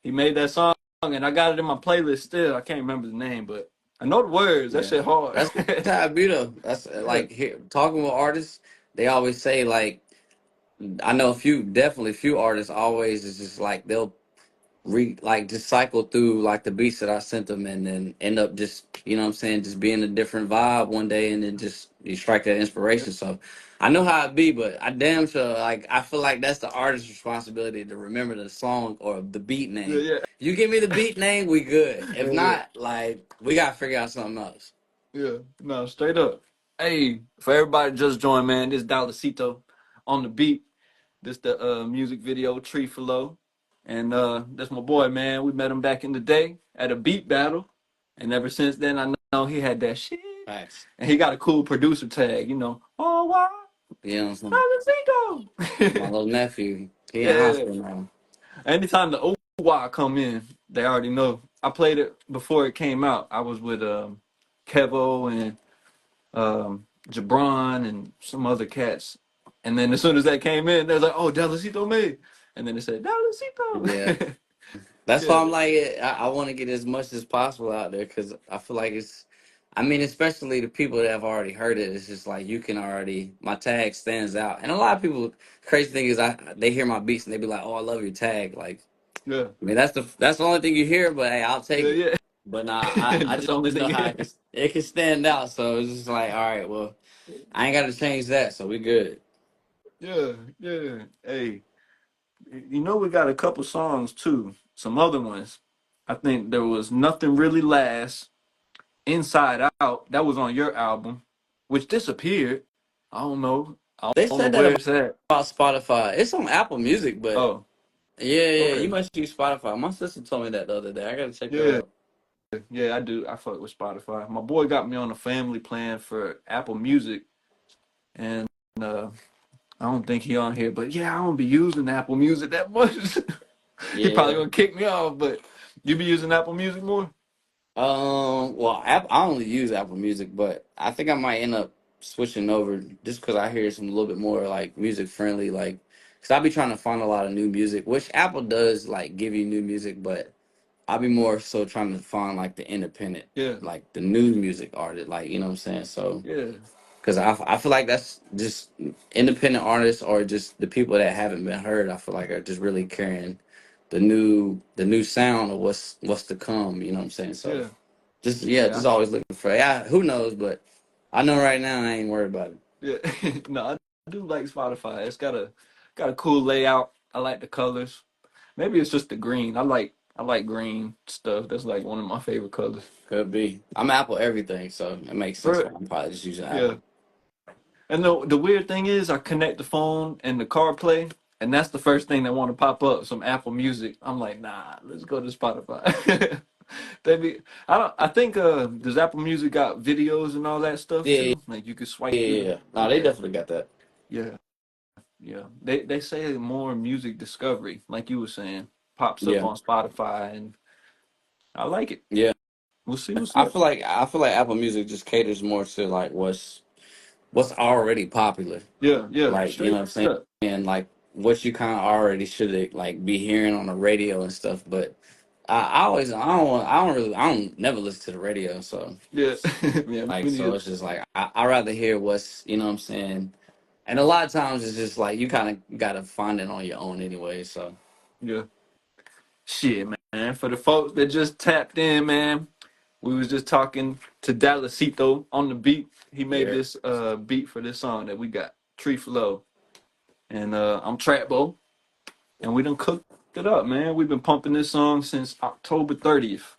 he made that song and I got it in my playlist still. I can't remember the name, but I know the words. That Yeah. shit hard. That's how it be though. That's Yeah, like here, talking with artists, they always say like I know a few definitely few artists always is just like they'll like just cycle through like the beats that I sent them and then end up just you know what I'm saying just being a different vibe one day and then just you strike that yeah, inspiration. So I know how it be, but I damn sure like I feel like that's the artist's responsibility to remember the song or the beat name. yeah, You give me the beat name, we good. If yeah, not, like we gotta figure out something else. yeah. No, straight up. Hey, for everybody just joined, man, this Dallasito on the beat. This the music video Tree for Low. And that's my boy, man. We met him back in the day at a beat battle. And ever since then I know he had that shit Facts. And he got a cool producer tag, Oh wow, You know, some my Dallasito. little nephew, he in high Yeah. school now. Anytime the OY come in, they already know. I played it before it came out. I was with Kevo and Jabron and some other cats. And then as soon as that came in, they was like, "Oh, Dallasito made," and then they said Yeah. Dallasito. That's why Yeah, I'm like, I want to get as much as possible out there because I feel like I mean, especially the people that have already heard it, it's just like you can already, my tag stands out. And a lot of people, crazy thing is, they hear my beats and they be like, oh, I love your tag. Like, yeah, I mean, that's the only thing you hear, but hey, I'll take yeah, it. yeah. But nah, I That's just the only just know thing. how Yeah, it can stand out. So it's just like, all right, well, I ain't got to change that, so we good. yeah, yeah. Hey, we got a couple songs too. Some other ones. I think there was Nothing Really Lasts, Inside Out. That was on your album, which disappeared. I don't know. I They don't know said that where it's at. about Spotify. It's on Apple Music, but Oh, yeah, you okay. must use Spotify. My sister told me that the other day. I gotta check that Yeah, out. yeah, I do. I fuck with Spotify. My boy got me on a family plan for Apple Music, and uh, I don't think he on here. But yeah, I don't be using Apple Music that much. He probably Yeah. gonna kick me off. But you be using Apple Music more? Well, I only use Apple Music, but I think I might end up switching over just because I hear some a little bit more like music friendly, like because I be trying to find a lot of new music, which Apple does like give you new music, but I'll be more so trying to find like the independent, Yeah, like the new music artist, like you know what I'm saying. So yeah, because I feel like that's just independent artists or just the people that haven't been heard. I feel like are just really carrying the new sound of what's to come. You know what I'm saying? So yeah, just yeah, yeah, just always looking for yeah. Who knows? But I know right now I ain't worried about it. yeah. No, I do like Spotify. It's got a cool layout. I like the colors. Maybe it's just the green. I like green stuff. That's like one of my favorite colors. Could be. I'm Apple everything, so it makes sense why For I'm probably just using yeah. Apple. And the weird thing is, I connect the phone and the CarPlay, and that's the first thing that want to pop up, some Apple Music. I'm like, nah, let's go to Spotify. they be, I don't, I think, does Apple Music got videos and all that stuff Yeah, too? Like you could yeah, swipe through yeah. the. Yeah. No, they Okay, definitely got that. yeah, yeah. They say more music discovery, like you were saying, pops up Yeah, on Spotify, and I like it. yeah. We'll see what's I up. feel like Apple Music just caters more to like what's already popular. Yeah, yeah, Like you know straight what I'm saying, up. and like what you kind of already should like be hearing on the radio and stuff. But I always I don't never listen to the radio, so Yeah, yeah, like me so neither. it's just like I rather hear what's you know what I'm saying. And a lot of times it's just like you kind of gotta find it on your own anyway. So Yeah. Shit, man. For the folks that just tapped in, man, we was just talking to Dallasito on the beat. He made yeah, this beat for this song that we got, Tree Flow. And I'm Trapbo, and we done cooked it up, man. We've been pumping this song since October 30th.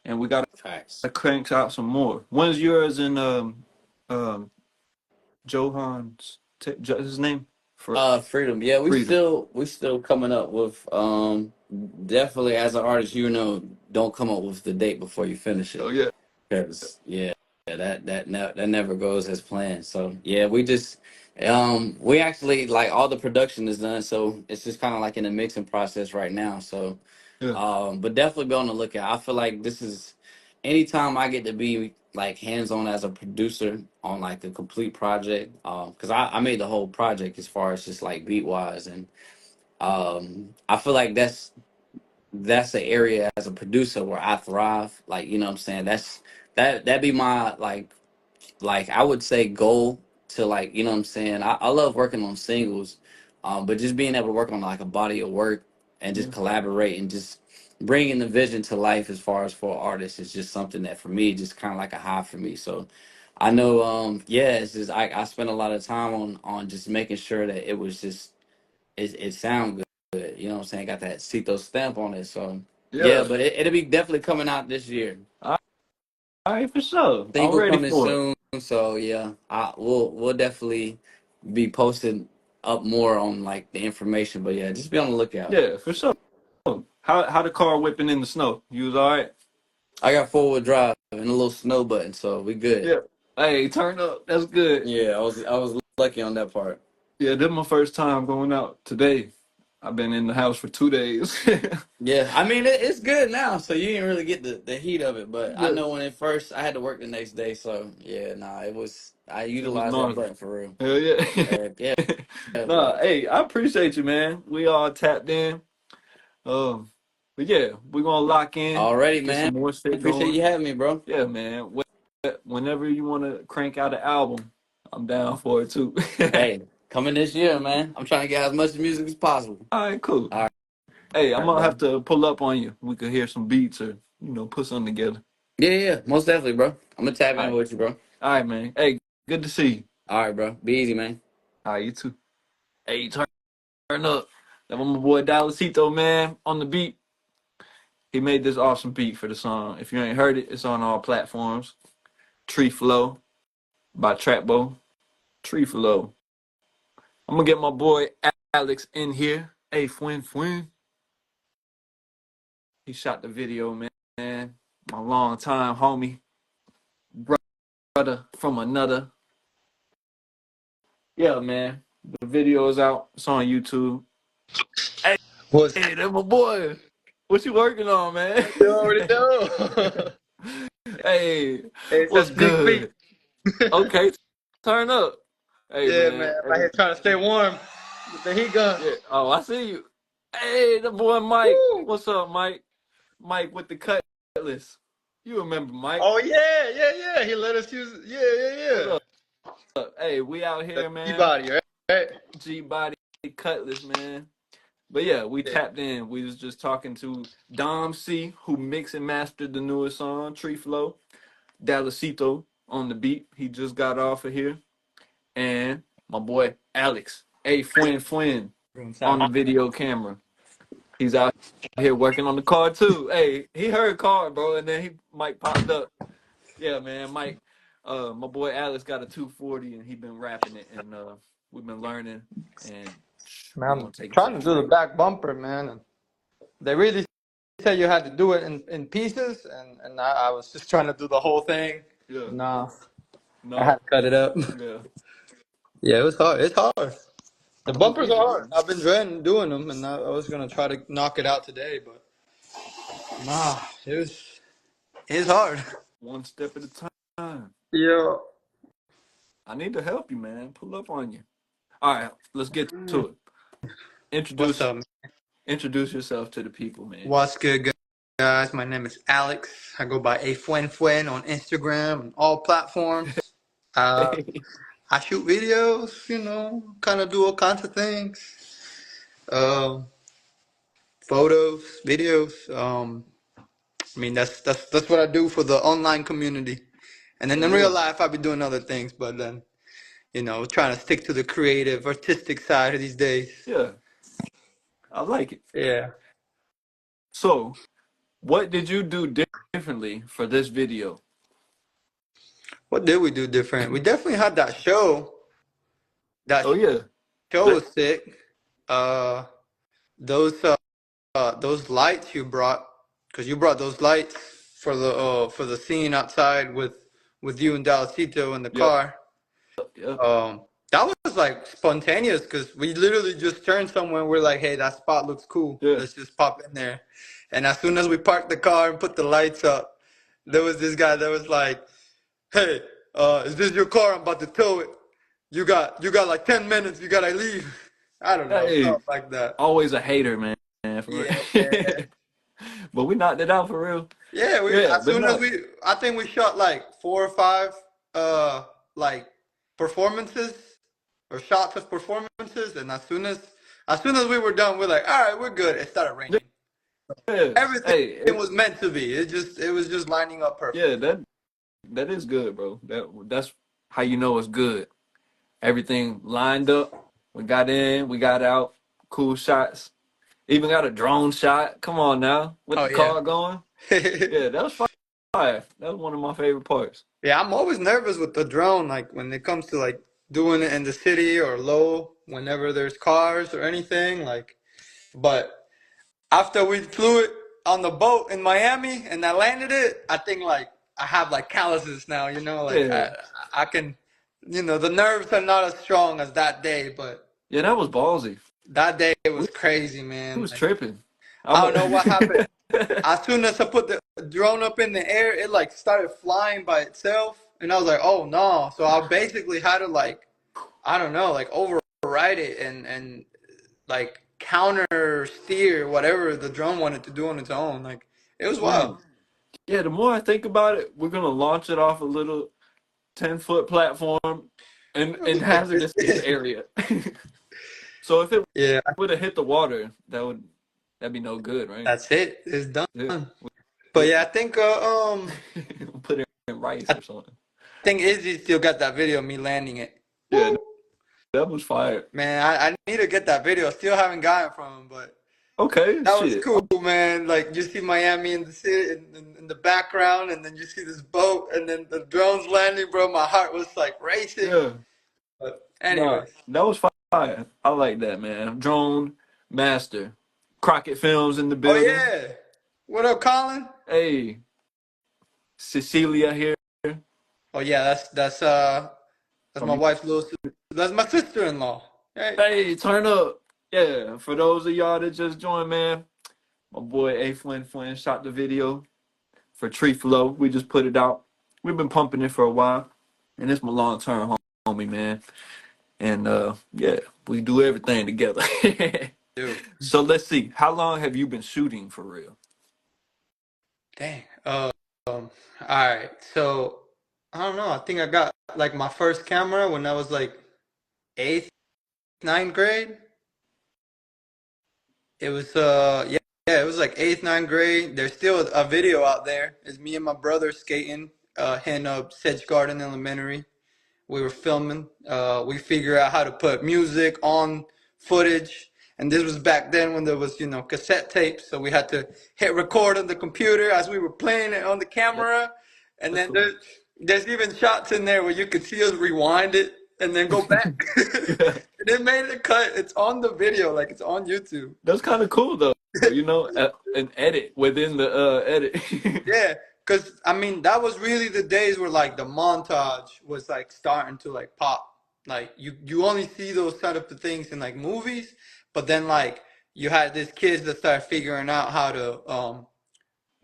And we gotta facts. crank out some more. When's yours and um Johan's his name? For Freedom. Yeah, Freedom. we still coming up with definitely as an artist, you know, don't come up with the date before you finish Oh it. yeah. Cause yeah, that never goes as planned. So yeah, we actually like all the production is done, so it's just kind of like in the mixing process right now. So Yeah. but definitely be on the lookout. I feel like this is anytime I get to be like hands on as a producer on like a complete project, because I made the whole project as far as just like beat wise, and I feel like that's an area as a producer where I thrive. Like you know what I'm saying that'd be my like I would say goal to like you know what I'm saying. I love working on singles, but just being able to work on like a body of work and just Yeah. collaborate and just bringing the vision to life as far as for artists is just something that for me just kind of like a high for me. So I know yeah it's just I spent a lot of time on just making sure that it was just it sound good. You know what I'm saying? Got that Cito stamp on it. So yeah, Yeah. but it'll be definitely coming out this year. All right, for sure. I'm Single ready coming for it. soon. So yeah, we'll definitely be posting up more on like the information. But yeah, just be on the lookout. Yeah, for sure. How the car whipping in the snow? You was all right? I got 4-wheel drive and a little snow button, so we good. Yeah. Hey, turn up. That's good. Yeah, I was lucky on that part. Yeah, this is my first time going out today. I've been in the house for 2 days. Yeah, I mean it's good now, so you didn't really get the heat of it. But I Yeah, know when it first, I had to work the next day, so yeah, nah, I it was utilized that nauseous. button for real. Hell yeah. Yeah, Nah, but hey, I appreciate you, man. We all tapped in. Um, but yeah, we're gonna lock in, already, get some man. more shit Appreciate going. you having me, bro. Yeah, man. Whenever you want to crank out an album, I'm down for it too. Hey, coming this year, man. I'm trying to get as much music as possible. All right, cool. All Hey, I'm right, gonna have bro. to pull up on you. We could hear some beats or put something together. Yeah, yeah, most definitely, bro. I'm gonna tap All in right, with you, bro. all right, man. Hey, good to see you. All right, bro. Be easy, man. All right, you too. Hey, turn up. That was my boy Dallasito, man, on the beat. He made this awesome beat for the song. If you ain't heard it, it's on all platforms. Tree Flow by Trapbo. Tree Flow. I'm gonna get my boy Alex in here. Hey, Fwin. He shot the video, man. My long time homie, brother from another. Yeah, man. The video is out. It's on YouTube. Hey, What's that's my boy. What you working on, man? you already know? Hey, Hey, it's a what's sneak peek. good? Okay, turn up. Hey, Yeah, man. man. I'm out Hey, here trying to stay warm with the heat gun. yeah. Oh, I see you. Hey, the boy Mike. Woo! What's up, Mike? Mike with the cutlass. You remember Mike? Oh yeah. He let us use. What Yeah. up? Hey, we out The here, man. T-body, right? G body cutlass, man. But yeah, we Yeah. tapped in. We was just talking to Dom C, who mixed and mastered the newest song, Tree Flow. Dallasito on the beat. He just got off of here. And my boy Alex, Fwin, Room on sound. the video camera. He's out here working on the car too. Hey, he heard car, bro, and then Mike popped up. Yeah, man, Mike. My boy Alex got a 240, and he been rapping it, and we've been learning, and Man, we're I'm gonna take it to trying the to do the track. back bumper, man. And they really said you had to do it in pieces, and I was just trying to do the whole thing. Yeah, Nah, I had no, to cut it up. yeah, Yeah, it was hard. It's hard. The I bumpers get are it, hard. man. I've been dreading doing them, and I was gonna try to knock it out today, but nah, it's hard. One step at a time. Yeah. I need to help you, man. Pull up on you. All right, let's get to it. What's Introduce up? introduce yourself to the people, man. What's good, guys? My name is Alex. I go by A Fuen on Instagram and all platforms. Uh, I shoot videos, kind of do all kinds of things. Um, Photos, videos. I mean, that's what I do for the online community. And then Hell in real yeah, life, I be doing other things, but then, trying to stick to the creative, artistic side of these days. yeah, I like it. Yeah. So, what did you do differently for this video? What did we do different? We definitely had that show. That Oh yeah, show that, was sick. Uh, those lights you brought, because you brought those lights for the scene outside with you and Dallasito in the yep, car. yep, That was like spontaneous because we literally just turned somewhere and we're like, hey, that spot looks cool. yeah. Let's just pop in there. And as soon as we parked the car and put the lights up, there was this guy that was like, hey, is this your car? I'm about to tow it. You got like 10 minutes. You gotta leave. I don't know, Hey, stuff like that. always a hater, man. For Yeah. real. But we knocked it out for real. Yeah, we Yeah, as but soon as not. I think we shot like 4 or 5 like performances or shots of performances, and as soon as we were done, we're like, all right, we're good. It started raining. Yeah, Everything hey, was meant to be. It was just lining up perfect. yeah, that is good, bro. That's how you know it's good. Everything lined up. We got in, we got out. Cool shots. Even got a drone shot. Come on now, with Oh the yeah. car going. Yeah, that was fire. That was one of my favorite parts. Yeah, I'm always nervous with the drone, like when it comes to like doing it in the city or low, whenever there's cars or anything, like but after we flew it on the boat in Miami and I landed it, I think like I have like calluses now, you know, like Yeah, I can, you know, the nerves are not as strong as that day, but yeah, that was ballsy. that day it We was crazy, he man. was Like tripping. I I'm don't know what happened. a, As soon as I put the drone up in the air, it like started flying by itself, and I was like, "Oh no!" So I basically had to like, I don't know, like override it and like counter steer whatever the drone wanted to do on its own. Like it was man. wild. Yeah, the more I think about it, we're gonna launch it off a little 10-foot platform in hazardous area. So if it Yeah, would have hit the water, that'd be no good, right? that's it. It's done. Yeah. But yeah, I think Put it in rice I or something. think Izzy still got that video of me landing it. Yeah, Woo! that was fire. Man, I need to get that video. Still haven't gotten it from him, but Okay, that was shit. cool, man. Like you see Miami in the city in the background, and then you see this boat, and then the drones landing, bro. My heart was like racing. Yeah. But Nah, anyways, that was fire. I like that, man. Drone master. Crockett Films in the oh building. yeah, what up, Colin? Hey, Cecilia here. Oh yeah, that's my From wife's little sister. That's my sister-in-law. Hey, Hey, turn up. Yeah, for those of y'all that just joined, man, my boy A Flynn shot the video for Tree Flow. We just put it out. We've been pumping it for a while, and it's my long term homie, man. And yeah, we do everything together. dude, So let's see. How long have you been shooting for real? dang. All right. So I don't know. I think I got like my first camera when I was like eighth, ninth grade. It was yeah, it was like eighth, ninth grade. There's still a video out there. It's me and my brother skating in Sedge Garden Elementary. We were filming. We figured out how to put music on footage. And this was back then when there was, you know, cassette tapes. So we had to hit record on the computer as we were playing it on the That, camera. And that's then cool. there's even shots in there where you could see us rewind it and then go back. Yeah, And it made a cut. It's on the video, like it's on YouTube. that's kind of cool though. An edit within the edit. Yeah, because I mean that was really the days where like the montage was like starting to like pop. Like you only see those kind of things in like movies, but then like you had these kids that start figuring out how to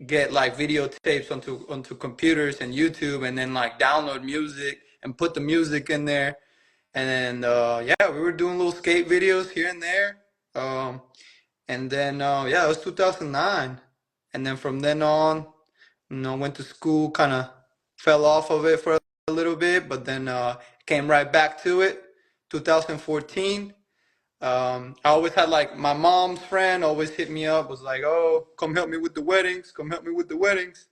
get like videotapes onto computers and YouTube, and then like download music and put the music in there. And then yeah, we were doing little skate videos here and there. Um, and then yeah, it was 2009, and then from then on, you know, went to school, kind of fell off of it for a little bit, but then came right back to it. 2014. I always had like my mom's friend always hit me up, was like, "Oh, come help me with the weddings. Come help me with the weddings."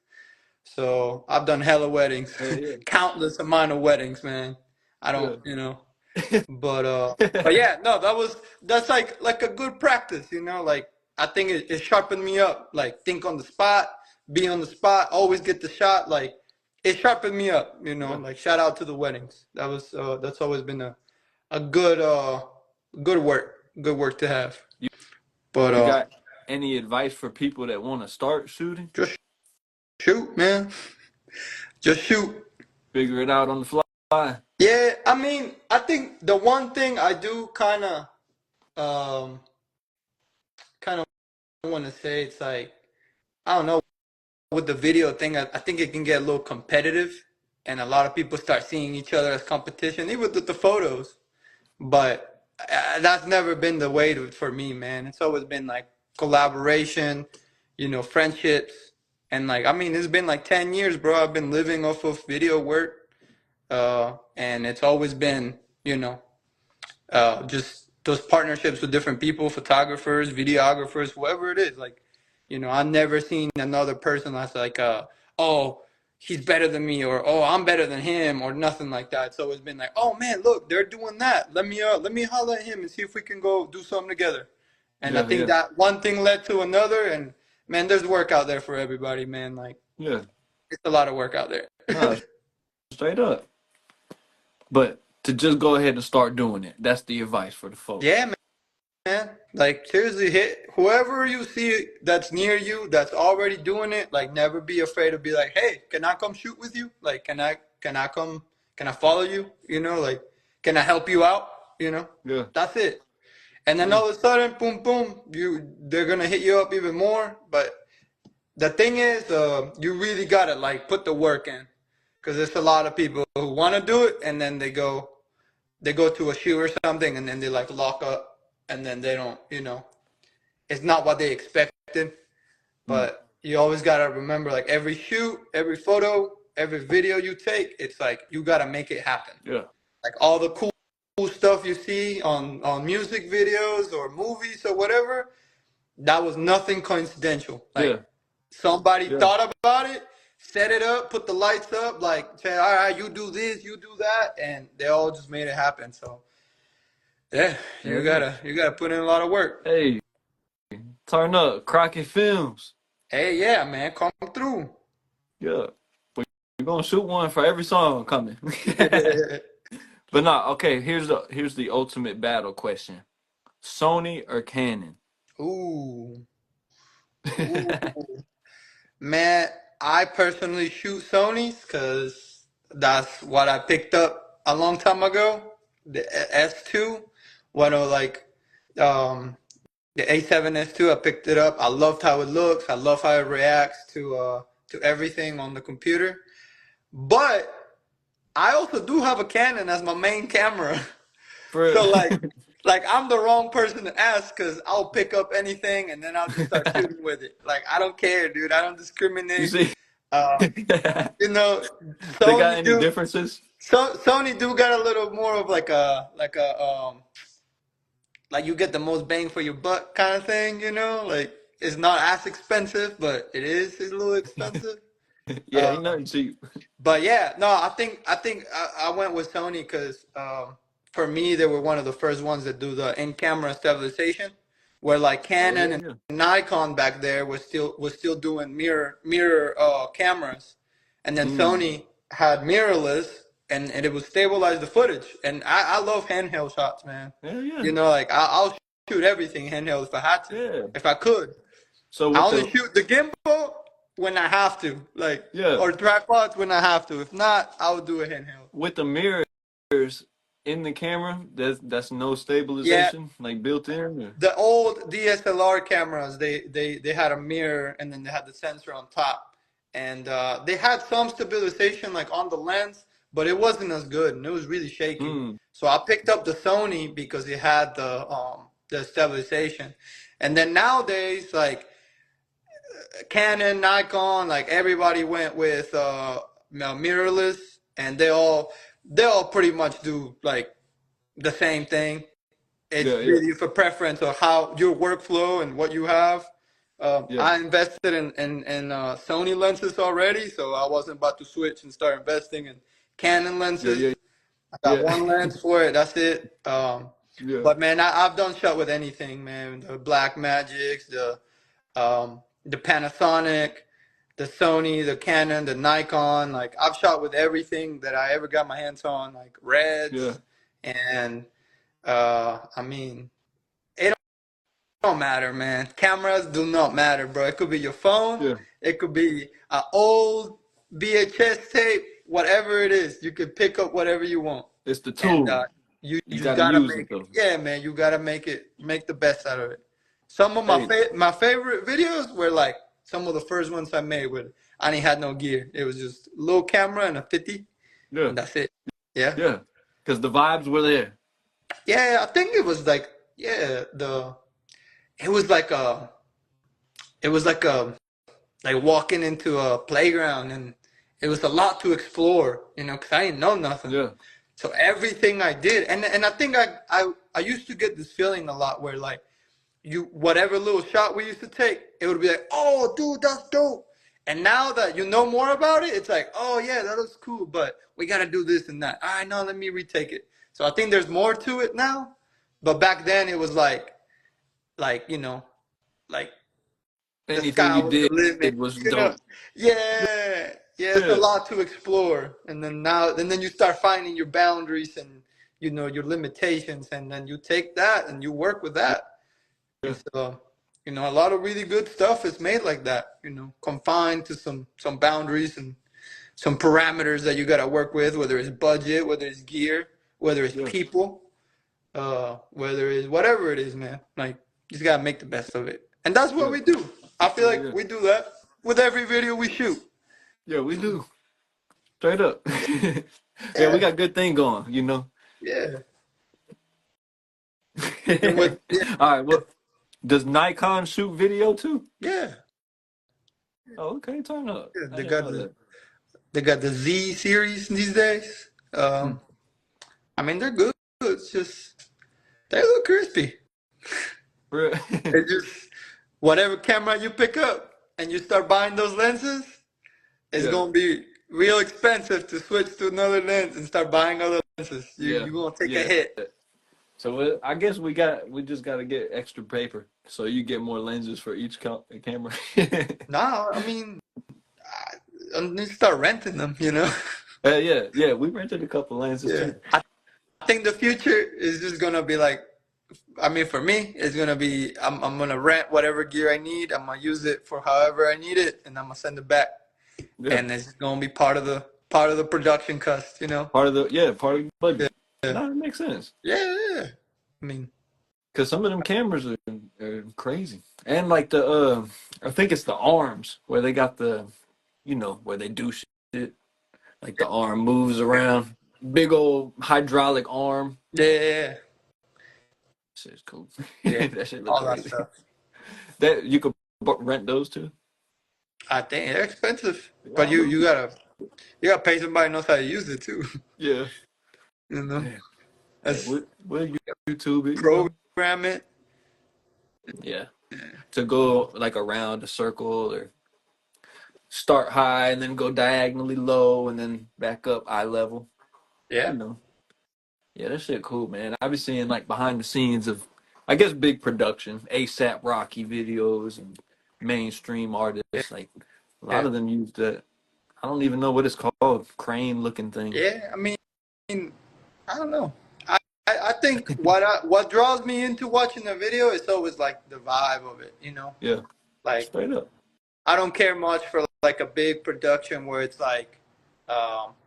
So I've done hella weddings, Hell yeah. countless amount of weddings, man. I don't, Yeah. you know, but yeah, no, that's like a good practice, you know. Like I think it sharpened me up. Like think on the spot, be on the spot, always get the shot. Like it sharpened me up, you know. Yeah. Like shout out to the weddings. That's always been a good work to have. You, But you got any advice for people that want to start shooting? just shoot, man. Just shoot. Figure it out on the fly. Yeah, I mean, I think the one thing I do um kind of want to say, it's like I don't know, with the video thing, I think it can get a little competitive, and a lot of people start seeing each other as competition, even with the photos. But that's never been the way for me, man. It's always been like collaboration, you know, friendships, and like I mean, it's been like 10 years, bro. I've been living off of video work, and it's always been, you know, just those partnerships with different people, photographers, videographers, whoever it is. Like, you know, I've never seen another person that's like, oh, he's better than me, or oh, I'm better than him, or nothing like that. It's always been like, oh man, look, they're doing that. Let me holler at him and see if we can go do something together. And I Yeah, think yeah, that one thing led to another, and man, there's work out there for everybody, man. Like, yeah. it's a lot of work out there. Nah, straight up. But to just go ahead and start doing it. That's the advice for the folks. Yeah, man. Like seriously, hit whoever you see that's near you that's already doing it. Like never be afraid to be like, hey, can I come shoot with you? Like, can I come? Can I follow you? You know, like, can I help you out? You know, Yeah. that's it. And then Yeah. all of a sudden, boom, boom, they're gonna hit you up even more. But the thing is, you really gotta like put the work in, because there's a lot of people who want to do it, and then they go to a shoot or something, and then they like lock up, and then they don't, it's not what they expected. Mm. But you always gotta remember, like every shoot, every photo, every video you take, it's like you gotta make it happen. Yeah. Like all the cool stuff you see on music videos or movies or whatever, that was nothing coincidental. Like Yeah. somebody Yeah. thought about it, set it up, put the lights up, like say, all right, you do this, you do that, and they all just made it happen. So yeah, Yeah. you Yeah. gotta put in a lot of work. Hey, turn up, Crockett Films. Hey, yeah, man, come through. Yeah. We're gonna shoot one for every song coming. But nah, okay, here's the ultimate battle question. Sony or Canon? Ooh, ooh, man, I personally shoot Sony's because that's what I picked up a long time ago. The S2, one of like um the A7 S2. I picked it up. I loved how it looks. I love how it reacts to everything on the computer. But I also do have a Canon as my main camera. For So like I'm the wrong person to ask because I'll pick up anything and then I'll just start shooting with it. Like I don't care, dude. I don't you discriminate. see, Uh, you know, they got Sony any do differences? Sony do got a little more of like a like you get the most bang for your buck kind of thing. You know, like it's not as expensive, but it's a little expensive. Yeah, Uh, ain't nothing cheap. But yeah, no, I think I went with Sony because for me they were one of the first ones that do the in-camera stabilization, where like Oh Canon yeah, and yeah. Nikon back there was still doing mirror cameras, and then Mm. Sony had mirrorless, and it would stabilize the footage. And I love handheld shots, man. Yeah, yeah, You know, like I'll shoot everything handheld if I had to, yeah. if I could. So I with only the shoot the gimbal when I have to, like, yeah, or tripods when I have to. If not, I would do a handheld. with the mirrors in the camera, that's no Yeah, stabilization like built in. Or? the old DSLR cameras, they had a mirror and then they had the sensor on top, and they had some stabilization like on the lens, but it wasn't as good and it was really shaky. Mm. So I picked up the Sony because it had the stabilization, and then nowadays like Canon, Nikon, like everybody went with mirrorless, and they all pretty much do like the same thing. Yeah, It's yeah, really for preference of how your workflow and what you have. yeah, I invested in Sony lenses already, so I wasn't about to switch and start investing in Canon yeah, yeah, lenses. I got yeah, one lens for it. That's it. yeah, But man, I've done shot with anything, man. The Black Magics, the Panasonic, the Sony, the Canon, the Nikon. Like I've shot with everything that I ever got my hands on, like yeah, Reds, and I mean, it don't matter, man. Cameras do not matter, bro. It could be your phone, yeah. it could be an old VHS tape, whatever it is. You can pick up whatever you want, It's the and tool. you You just gotta gotta use make it it. though. Yeah, man, you gotta make the best out of it. Some of Hey, my favorite videos were like some of the first ones I made with I didn't had no gear. It was just a little camera and a 50, yeah, and that's it. Yeah. yeah. Because the vibes were there. Yeah, I think it was like yeah, the it was like a it was like walking into a playground, and it was a lot to explore, because I didn't know nothing. Yeah, So everything I did, and I think I used to get this feeling a lot where like whatever little shot we used to take, it would be like, oh dude, that's dope. And now that you know more about it, it's like, oh yeah, that was cool, but we gotta do this and that. All right, now let me retake it. So I think there's more to it now, but back then it was like like the anything sky you was the limit. did was dope. Yeah, yeah, it's a Yeah, lot to explore, and then you start finding your boundaries and your limitations, and then you take that and you work with that, Yeah. So, a lot of really good stuff is made like that, confined to some boundaries and some parameters that you got to work with, whether it's budget, whether it's gear, whether it's Yeah. people, whether it's whatever it is, man. Like, you just got to make the best of it. And that's what Yeah. we do. I feel Yeah. like Yeah. we do that with every video we shoot. Yeah. We do. Straight up. Yeah, we Yeah, got good thing going, you know. yeah. Even All with, yeah, right. Well, does Nikon shoot video too? yeah. Oh, okay. Turn up. Yeah, I didn't know that. they got the Z series these days. Hmm. I mean, they're good. It's just they look crispy. Real- It just whatever camera you pick up and you start buying those lenses, it's Yeah. gonna be real expensive to switch to another lens and start buying other lenses. Yeah. You're gonna take a Yeah. hit. So I guess we just got to get extra paper so you get more lenses for each camera. No, I mean, I need to start renting them. Yeah, yeah, we rented a couple lenses Yeah. too. I think the future is just gonna be like. I mean, for me, it's gonna be I'm gonna rent whatever gear I need. I'm gonna use it for however I need it, and I'm gonna send it back. Yeah, And it's gonna be part of the production cost. part of the Yeah, budget. No, it makes sense yeah, yeah. I mean, because some of them cameras are crazy, and like the I think it's the arms where they got the where they do shit like the arm moves around, big old hydraulic arm. yeah, yeah, yeah. Shit's cool. Yeah, That shit look all that crazy. stuff. That you could rent those too. I think they're expensive, I but don't you know. gotta pay somebody who knows how to use it too. Yeah. You know, Damn. Yeah, that's we'll YouTube it. program it. Yeah. To go like around a circle or start high and then go diagonally low and then back up eye level. You Yeah, know. Yeah, that shit cool, man. I be seeing like behind the scenes of I guess big production, ASAP Rocky videos and mainstream yeah, artists. Like a lot yeah. of them use that I don't even know what it's called, crane looking thing. Yeah, I mean, I don't know. I think what draws me into watching the video is always like the vibe of it. Yeah. Like Straight up. I don't care much for like a big production where it's like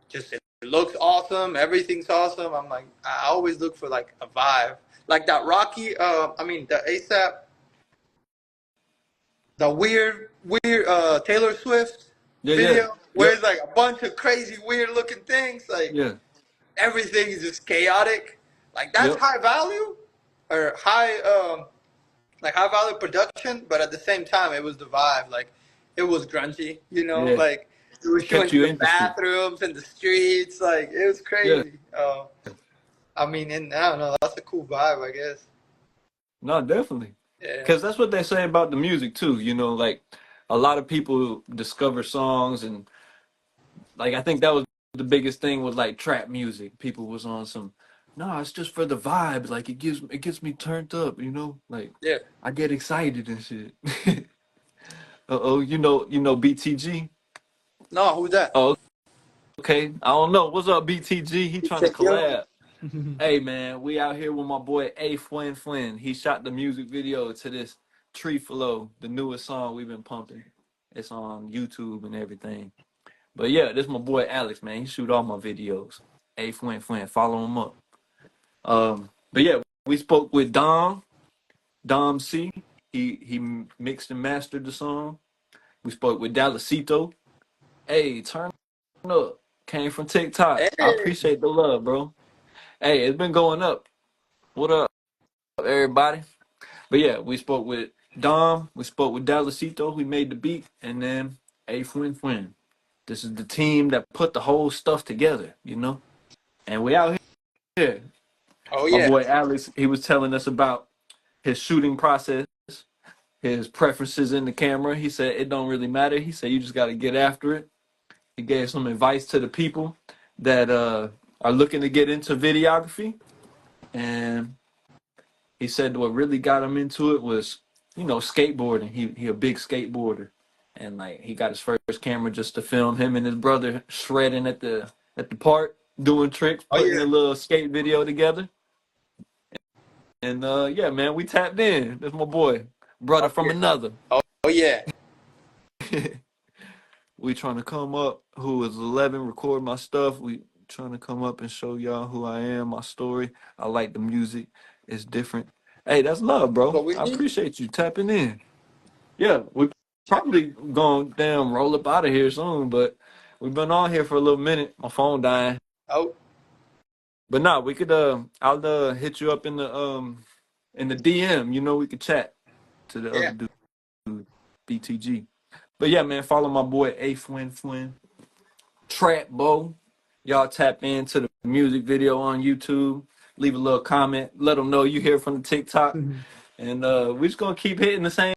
just it looks awesome, everything's awesome. I'm like I always look for like a vibe, like that Rocky. I mean the ASAP, the weird Taylor Swift Yeah, yeah. video where Yep. it's like a bunch of crazy weird looking things. Like Yeah. everything is just chaotic. Like that's Yep. high value or high value production, but at the same time it was the vibe. Like it was grungy, Yeah. like it was It showing kept you you the interested. bathrooms and the streets. Like it was Yeah. crazy. I mean, and I don't know. That's a cool vibe, I guess. No, definitely. Yeah, Because that's what they say about the music too. Like a lot of people discover songs and like I think that was the biggest thing with like trap music. People was on some, no, it's just for the vibe. Like it gets me turned up. Like yeah. I get excited and shit. Uh-oh, you know BTG? No, who's that? Oh, okay. I don't know. What's up, BTG? He trying to Check yo. collab. Hey man, we out here with my boy A Flynn Flynn. He shot the music video to this Tree Flow, the newest song we've been pumping. It's on YouTube and everything. But yeah, this my boy Alex, man. He shoot all my videos. A Flynn Flynn, follow him up. But yeah, we spoke with Dom C. He mixed and mastered the song. We spoke with Dallasito. Hey, turn up. Came from TikTok. I Hey. appreciate the love, bro. Hey, it's been going up. What up, everybody? But yeah, we spoke with Dom. We spoke with Dallasito. We made the beat, and then A Flynn Flynn. This is the team that put the whole stuff together. And we out here. Oh My yeah. boy Alex, he was telling us about his shooting process, his preferences in the camera. He said it don't really matter. He said you just got to get after it. He gave some advice to the people that are looking to get into videography, and he said what really got him into it was, skateboarding. He a big skateboarder, and like he got his first camera just to film him and his brother shredding at the park, doing tricks, Oh putting yeah. a little skate video together. And yeah, man, we tapped in. That's my boy, brother Oh from yeah. another. Oh yeah. We trying to come up. Who is 11? Record my stuff. We trying to come up and show y'all who I am, my story. I like the music. It's different. Hey, that's love, bro. What we I need. appreciate you tapping in. Yeah, we probably gonna damn roll up out of here soon, but we've been on here for a little minute. My phone dying. Oh But nah, we could I'll hit you up in the DM. You know, we could chat to the other yeah. dude, BTG. But yeah, man, follow my boy A Fwin Fwin. Trapbo. Y'all tap into the music video on YouTube. Leave a little comment. Let them know you hear from the TikTok. And we're just gonna keep hitting the same